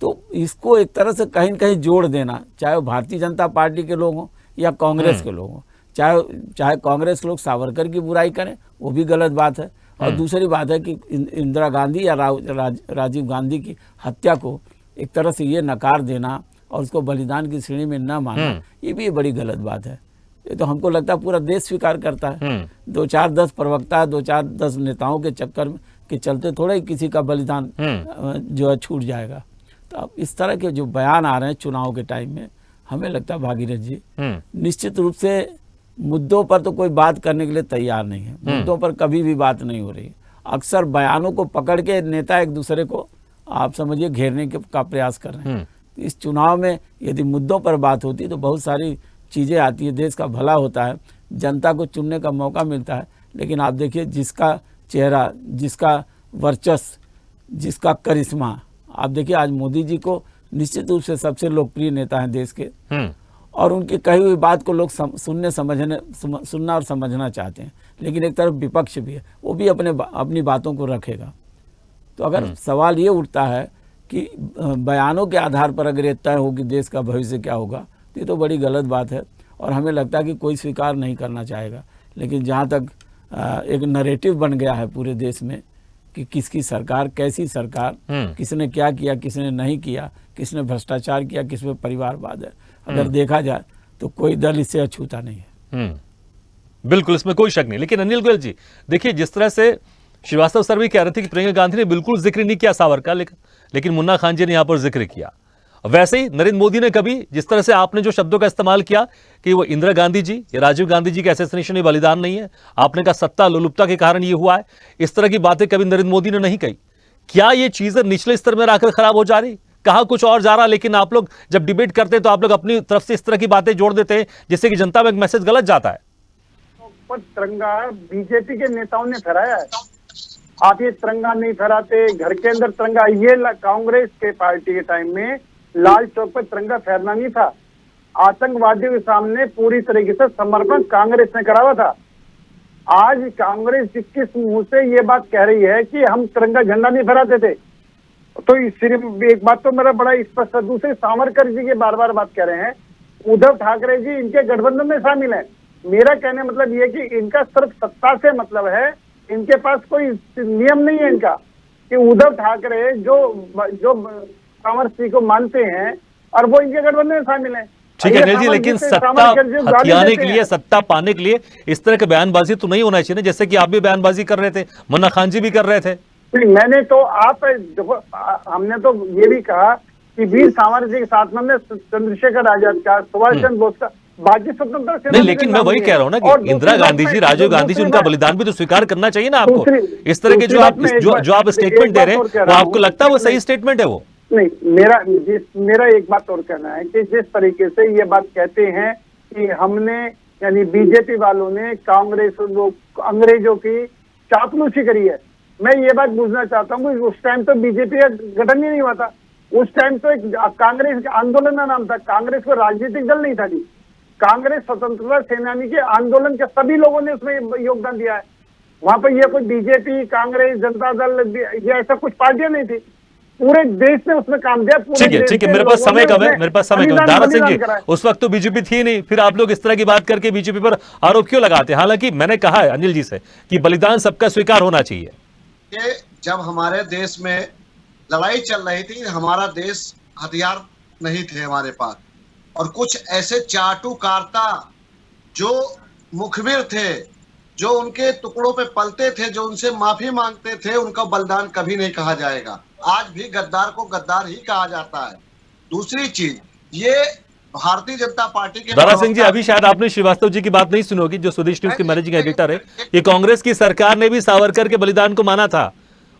तो इसको एक तरह से कहीं न कहीं जोड़ देना, चाहे वो भारतीय जनता पार्टी के लोग हों या कांग्रेस के लोग हों, चाहे कांग्रेस के लोग सावरकर की बुराई करें, वो भी गलत बात है। और दूसरी बात है कि इंदिरा गांधी या राजीव गांधी की हत्या को एक तरह से ये नकार देना और उसको बलिदान की श्रेणी में न मानना, ये भी बड़ी गलत बात है। ये तो हमको लगता है पूरा देश स्वीकार करता है। 2-4-10 प्रवक्ता, 2-4-10 नेताओं के चक्कर के चलते थोड़ा ही किसी का बलिदान जो है छूट जाएगा। तो अब इस तरह के जो बयान आ रहे हैं चुनाव के टाइम में, हमें लगता है भागीरथ जी निश्चित रूप से मुद्दों पर तो कोई बात करने के लिए तैयार नहीं है। मुद्दों पर कभी भी बात नहीं हो रही। अक्सर बयानों को पकड़ के नेता एक दूसरे को आप समझिए घेरने का प्रयास कर रहे हैं। इस चुनाव में यदि मुद्दों पर बात होती तो बहुत सारी चीज़ें आती है, देश का भला होता है, जनता को चुनने का मौका मिलता है। लेकिन आप देखिए जिसका चेहरा, जिसका वर्चस्व, जिसका करिश्मा, आप देखिए आज मोदी जी को निश्चित रूप से सबसे लोकप्रिय नेता हैं देश के, और उनकी कही हुई बात को लोग सुनना और समझना चाहते हैं। लेकिन एक तरफ विपक्ष भी है, वो भी अपनी बातों को रखेगा। तो अगर सवाल ये उठता है कि बयानों के आधार पर अगर ये तय हो कि देश का भविष्य क्या होगा, तो ये तो बड़ी गलत बात है और हमें लगता है कि कोई स्वीकार नहीं करना चाहेगा। लेकिन जहाँ तक एक नरेटिव बन गया है पूरे देश में कि किसकी सरकार, कैसी सरकार, किसने क्या किया, किसने नहीं किया, किसने भ्रष्टाचार किया, किसमें परिवारवाद है, अगर देखा जाए तो कोई दल इससे अछूता नहीं है।
बिल्कुल, इसमें कोई शक नहीं। लेकिन अनिल गोयल जी देखिए, जिस तरह से श्रीवास्तव सर भी कह रहे थे कि प्रियंका गांधी ने बिल्कुल जिक्र नहीं किया सावरकर का, लेकिन मुन्ना खान जी ने यहां पर जिक्र किया। वैसे ही नरेंद्र मोदी ने कभी, जिस तरह से आपने जो शब्दों का इस्तेमाल किया कि वो इंदिरा गांधी जी या राजीव गांधी जी के असैसिनेशन ही बलिदान नहीं है, आपने कहा सत्ता लोलुपता के कारण ये हुआ है, इस तरह की बातें कभी नरेंद्र मोदी ने नहीं कही। क्या ये चीजें निचले स्तर में आकर खराब हो जा रही? कहा कुछ और जा रहा, लेकिन आप लोग जब डिबेट करते हैं तो आप लोग अपनी तरफ से इस तरह की बातें जोड़ देते हैं जिससे कि जनता में एक मैसेज गलत जाता है।
पर तिरंगा बीजेपी के नेताओं ने फहराया है, आप ये तिरंगा नहीं फहराते, घर के अंदर तिरंगा, ये कांग्रेस के पार्टी के टाइम में लाल चौक पर तिरंगा फहरना नहीं था। आतंकवादियों के सामने पूरी तरीके से समर्पण कांग्रेस ने करा हुआ था। आज कांग्रेस किस मुंह से ये बात कह रही है कि हम तिरंगा झंडा नहीं फहराते थे? तो सिर्फ एक बात तो मेरा बड़ा स्पष्ट है। दूसरे सावरकर जी के बार बार बात कह रहे हैं, उद्धव ठाकरे जी इनके गठबंधन में शामिल है। मेरा कहने मतलब ये कि इनका सिर्फ सत्ता से मतलब है, इनके पास कोई नियम नहीं है इनका कि उद्धव ठाकरे जो कांवर सिंह को मानते हैं और वो इनके गठबंधन में शामिल है।
ठीक है अनिल जी, लेकिन सत्ता हथियाने के लिए, सत्ता पाने के लिए इस तरह की बयानबाजी तो नहीं होना चाहिए, जैसे कि आप भी बयानबाजी कर रहे थे, मुन्ना खान जी भी कर रहे थे।
मैंने तो हमने तो ये भी कहा कि वीर सावरकर जी के साथ में चंद्रशेखर आजाद का, सुभाष चंद्र बोस का, बाकी स्वतंत्रता
नहीं, लेकिन मैं वही कह रहा हूँ ना कि इंदिरा गांधी जी, राजीव गांधी जी, उनका बलिदान भी तो स्वीकार करना चाहिए ना आपको। इस तरह के जो आप स्टेटमेंट दे रहे हैं, वो आपको लगता है वो सही स्टेटमेंट है? वो
नहीं, मेरा एक बात और कहना है कि जिस तरीके से ये बात कहते हैं कि हमने, यानी बीजेपी वालों ने कांग्रेस लोग अंग्रेजों की चापलूसी करी है, मैं ये बात पूछना चाहता हूँ कि उस टाइम तो बीजेपी का गठन ही नहीं हुआ था। उस टाइम तो एक कांग्रेस आंदोलन का नाम था, कांग्रेस को राजनीतिक दल नहीं था जी। कांग्रेस स्वतंत्रता सेनानी के आंदोलन के सभी लोगों ने उसमें योगदान दिया है। वहां पर ये कोई बीजेपी, कांग्रेस, जनता दल, ये ऐसा कुछ पार्टियां नहीं थी, पूरे देश ने उसमें काम दिया।
ठीक है, मेरे पास समय कम है, दारा सिंह जी, उस वक्त तो बीजेपी थी नहीं, फिर आप लोग इस तरह की बात करके बीजेपी पर आरोप क्यों लगाते हैं? हालांकि मैंने कहा है अनिल जी से कि बलिदान सबका स्वीकार होना चाहिए।
जब हमारे देश में लड़ाई चल रही थी, हमारा देश हथियार नहीं थे हमारे पास, और कुछ ऐसे चाटुकारता जो मुखबिर थे, जो उनके टुकड़ों पे पलते थे, जो उनसे माफी मांगते थे, उनका बलिदान कभी नहीं कहा जाएगा। आज भी गद्दार को गद्दार ही कहा जाता है। दूसरी चीज, ये भारतीय जनता पार्टी के
दारा सिंह जी, अभी शायद आपने श्रीवास्तव जी की बात नहीं सुनी होगी, जो स्वदेश न्यूज के मैनेजिंग एडिटर है, कि कांग्रेस की सरकार ने भी सावरकर के बलिदान को माना था।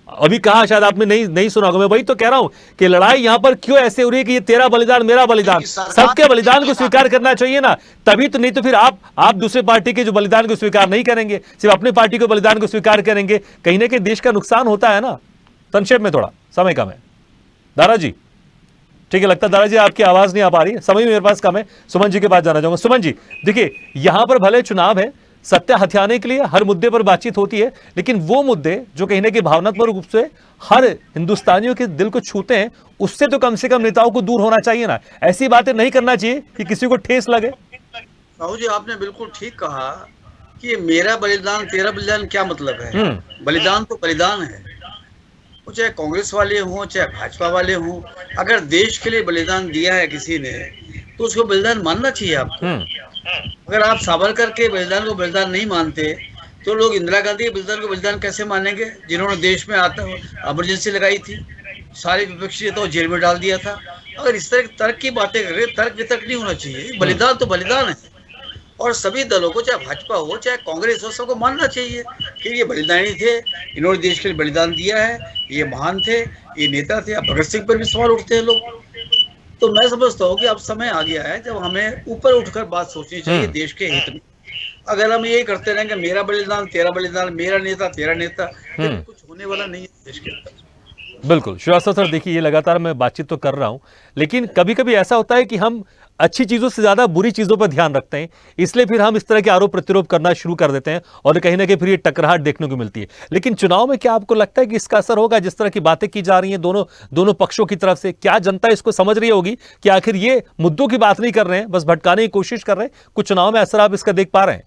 अभी कहा, शायद आपने नहीं सुना होगा। मैं वही तो कह रहा हूं कि लड़ाई यहां पर क्यों ऐसे हो रही है कि ये तेरा बलिदान मेरा बलिदान, सबके बलिदान को स्वीकार करना चाहिए ना, तभी तो। नहीं तो फिर आप दूसरे पार्टी के जो बलिदान को स्वीकार नहीं करेंगे, सिर्फ अपनी पार्टी के बलिदान को स्वीकार करेंगे, कहीं ना कहीं देश का नुकसान होता है ना। संक्षेप में, थोड़ा समय कम है दारा जी। ठीक है, लगता है दारा जी आपकी आवाज नहीं आ पा रही है, समय मेरे पास कम है। सुमन जी के पास जाना चाहूंगा। सुमन जी देखिए, यहां पर भले चुनाव है, सत्ता हथियाने के लिए हर मुद्दे पर बातचीत होती है, लेकिन वो मुद्दे जो कहीं ना कहीं भावनात्मक रूप से हर हिंदुस्तानियों के दिल को छूते हैं, उससे तो कम से कम नेताओं को दूर होना चाहिए ना। ऐसी बातें नहीं करना चाहिए कि किसी को ठेस लगे।
साहू जी, आपने बिल्कुल ठीक कहा कि मेरा बलिदान तेरा बलिदान क्या मतलब है। बलिदान तो बलिदान है, वो चाहे कांग्रेस वाले हों चाहे भाजपा वाले हों। अगर देश के लिए बलिदान दिया है किसी ने तो उसको बलिदान मानना चाहिए आपको। अगर आप सावरकर के बलिदान को बलिदान नहीं मानते तो लोग इंदिरा गांधी के बलिदान को बलिदान कैसे मानेंगे, जिन्होंने देश में इमरजेंसी लगाई थी, सारे विपक्षी नेताओं जेल में डाल दिया था। अगर इस तरह तर्क की बातें करें, तर्क वितर्क नहीं होना चाहिए। बलिदान तो बलिदान है और सभी दलों को, चाहे भाजपा हो चाहे कांग्रेस हो, सबको मानना चाहिए कि ये बलिदानी थे, इन्होंने देश के लिए बलिदान दिया है, ये महान थे, ये नेता थे। अब भगत सिंह पर भी सवाल उठते हैं लोग। तो मैं समझता हूँ कि अब समय आ गया है जब हमें ऊपर उठकर बात सोचनी चाहिए देश के हित में। अगर हम ये करते रहेंगे मेरा बलिदान तेरा बलिदान, मेरा नेता तेरा नेता, तो कुछ होने वाला नहीं है देश के अंदर।
बिल्कुल श्रीवास्तव सर, देखिए ये लगातार मैं बातचीत तो कर रहा हूं, लेकिन कभी कभी ऐसा होता है कि हम अच्छी चीजों से ज्यादा बुरी चीजों पर ध्यान रखते हैं, इसलिए फिर हम इस तरह के आरोप प्रत्यारोप करना शुरू कर देते हैं और कहीं ना कहीं फिर ये टकराहट देखने को मिलती है। लेकिन चुनाव में क्या आपको लगता है कि इसका असर होगा? जिस तरह की बातें की जा रही हैं दोनों पक्षों की तरफ से, क्या जनता इसको समझ रही होगी कि आखिर ये मुद्दों की बात नहीं कर रहे हैं, बस भटकाने की कोशिश कर रहे हैं? कुछ चुनाव में असर आप इसका देख पा रहे हैं?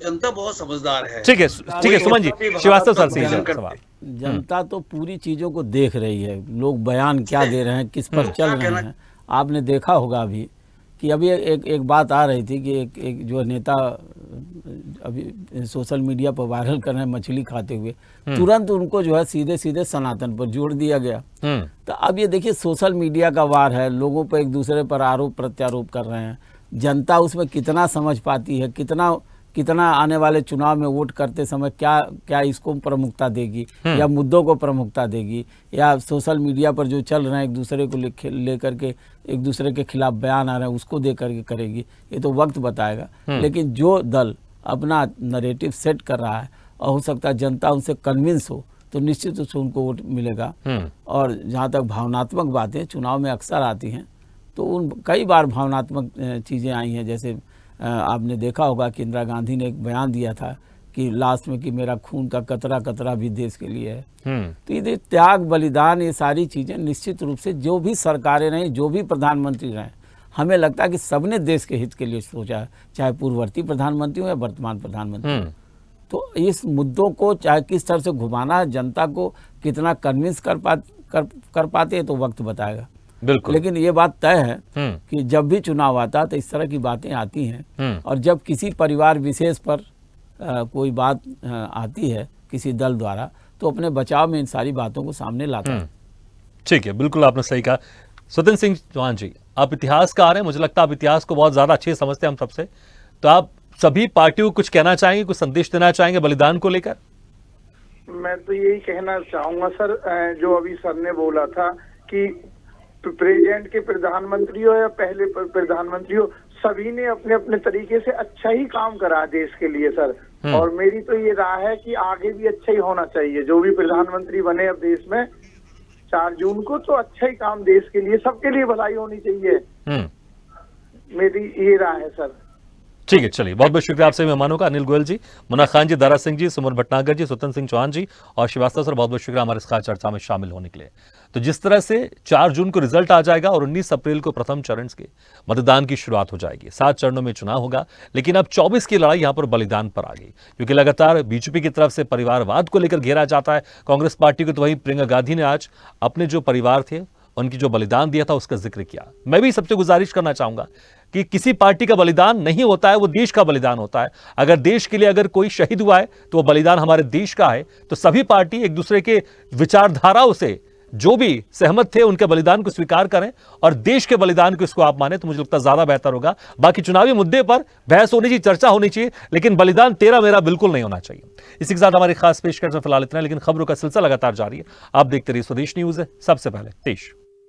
जनता बहुत समझदार है।
ठीक है सुमन जी, श्रीवास्तव सर से सवाल।
जनता तो पूरी चीजों को देख रही है, लोग बयान क्या दे रहे हैं, किस पर चल रहे हैं। आपने देखा होगा अभी कि अभी एक बात आ रही थी कि एक जो नेता अभी सोशल मीडिया पर वायरल कर रहे हैं मछली खाते हुए, तुरंत उनको जो है सीधे सीधे सनातन पर जोड़ दिया गया। तो अब ये देखिए सोशल मीडिया का वार है, लोगों पर एक दूसरे पर आरोप प्रत्यारोप कर रहे हैं। जनता उसमें कितना समझ पाती है, कितना आने वाले चुनाव में वोट करते समय क्या इसको प्रमुखता देगी या मुद्दों को प्रमुखता देगी, या सोशल मीडिया पर जो चल रहे हैं एक दूसरे को लेकर के एक दूसरे के खिलाफ बयान आ रहे हैं उसको दे करके करेगी, ये तो वक्त बताएगा। लेकिन जो दल अपना नरेटिव सेट कर रहा है और हो सकता है जनता उनसे कन्विंस हो तो निश्चित रूप से उनको वोट मिलेगा। और जहाँ तक भावनात्मक बातें चुनाव में अक्सर आती हैं, तो कई बार भावनात्मक चीज़ें आई हैं। जैसे आपने देखा होगा कि इंदिरा गांधी ने एक बयान दिया था कि लास्ट में कि मेरा खून का कतरा कतरा भी देश के लिए है। तो ये त्याग बलिदान, ये सारी चीज़ें निश्चित रूप से जो भी सरकारें रहीं, जो भी प्रधानमंत्री रहें, हमें लगता है कि सबने देश के हित के लिए सोचा है, चाहे पूर्ववर्ती प्रधानमंत्री हो या वर्तमान प्रधानमंत्री हो। तो इस मुद्दों को चाहे किस तरह से घुमाना है, जनता को कितना कन्विंस कर पाते हैं तो वक्त बताएगा।
बिल्कुल।
लेकिन ये बात तय है कि जब भी चुनाव आता है तो इस तरह की बातें आती हैं, और जब किसी परिवार विशेष पर कोई बात आती है किसी दल द्वारा तो अपने बचाव में इन सारी बातों को सामने लाता है।
ठीक है, बिल्कुल आपने सही कहा। स्वतंत्र सिंह चौहान जी, आप इतिहासकार हैं, मुझे लगता है आप इतिहास को बहुत ज्यादा अच्छे समझते हैं हम सबसे, तो आप सभी पार्टियों को कुछ कहना चाहेंगे, कुछ संदेश देना चाहेंगे बलिदान को लेकर?
मैं तो यही कहना चाहूंगा सर, जो अभी सर ने बोला था कि प्रेजेंट के प्रधानमंत्री हो या पहले प्रधानमंत्री हो, सभी ने अपने अपने तरीके से अच्छा ही काम करा देश के लिए सर। और मेरी तो ये राय है कि आगे भी अच्छा ही होना चाहिए। जो भी प्रधानमंत्री बने अब देश में 4 जून को, तो अच्छा ही काम देश के लिए, सबके लिए भलाई होनी चाहिए। मेरी ये राय है सर।
ठीक है, चलिए बहुत बहुत शुक्रिया आपसे मेहमानों का, अनिल गोयल जी, मुन्ना खान जी, दारा सिंह जी, सुमन भटनागर जी, स्वतंत्र सिंह चौहान जी और श्रीवास्तव सर, बहुत बहुत शुक्रिया हमारे इस खास चर्चा में शामिल होने के लिए। तो जिस तरह से 4 जून को रिजल्ट आ जाएगा और 19 अप्रैल को प्रथम चरण के मतदान की शुरुआत हो जाएगी। 7 चरणों में चुनाव होगा, लेकिन अब 24 की लड़ाई यहां पर बलिदान पर आ गई, क्योंकि लगातार बीजेपी की तरफ से परिवारवाद को लेकर घेरा जाता है कांग्रेस पार्टी को। तो वहीं प्रियंका गांधी ने आज अपने जो परिवार थे, उनकी जो बलिदान दिया था, उसका जिक्र किया। मैं भी सबसे गुजारिश करना चाहूंगा कि किसी पार्टी का बलिदान नहीं होता है, वो देश का बलिदान होता है। अगर देश के लिए अगर कोई शहीद हुआ है तो वो बलिदान हमारे देश का है। तो सभी पार्टी एक दूसरे के विचारधाराओं से जो भी सहमत थे उनके बलिदान को स्वीकार करें और देश के बलिदान को इसको आप माने, तो मुझे लगता है ज्यादा बेहतर होगा। बाकी चुनावी मुद्दे पर बहस होनी चाहिए, चर्चा होनी चाहिए, लेकिन बलिदान तेरा मेरा बिल्कुल नहीं होना चाहिए। इसी के साथ हमारी खास पेशकश में फिलहाल इतना, लेकिन खबरों का सिलसिला लगातार जारी है। आप देखते रहिए स्वदेश न्यूज है, सबसे पहले देश।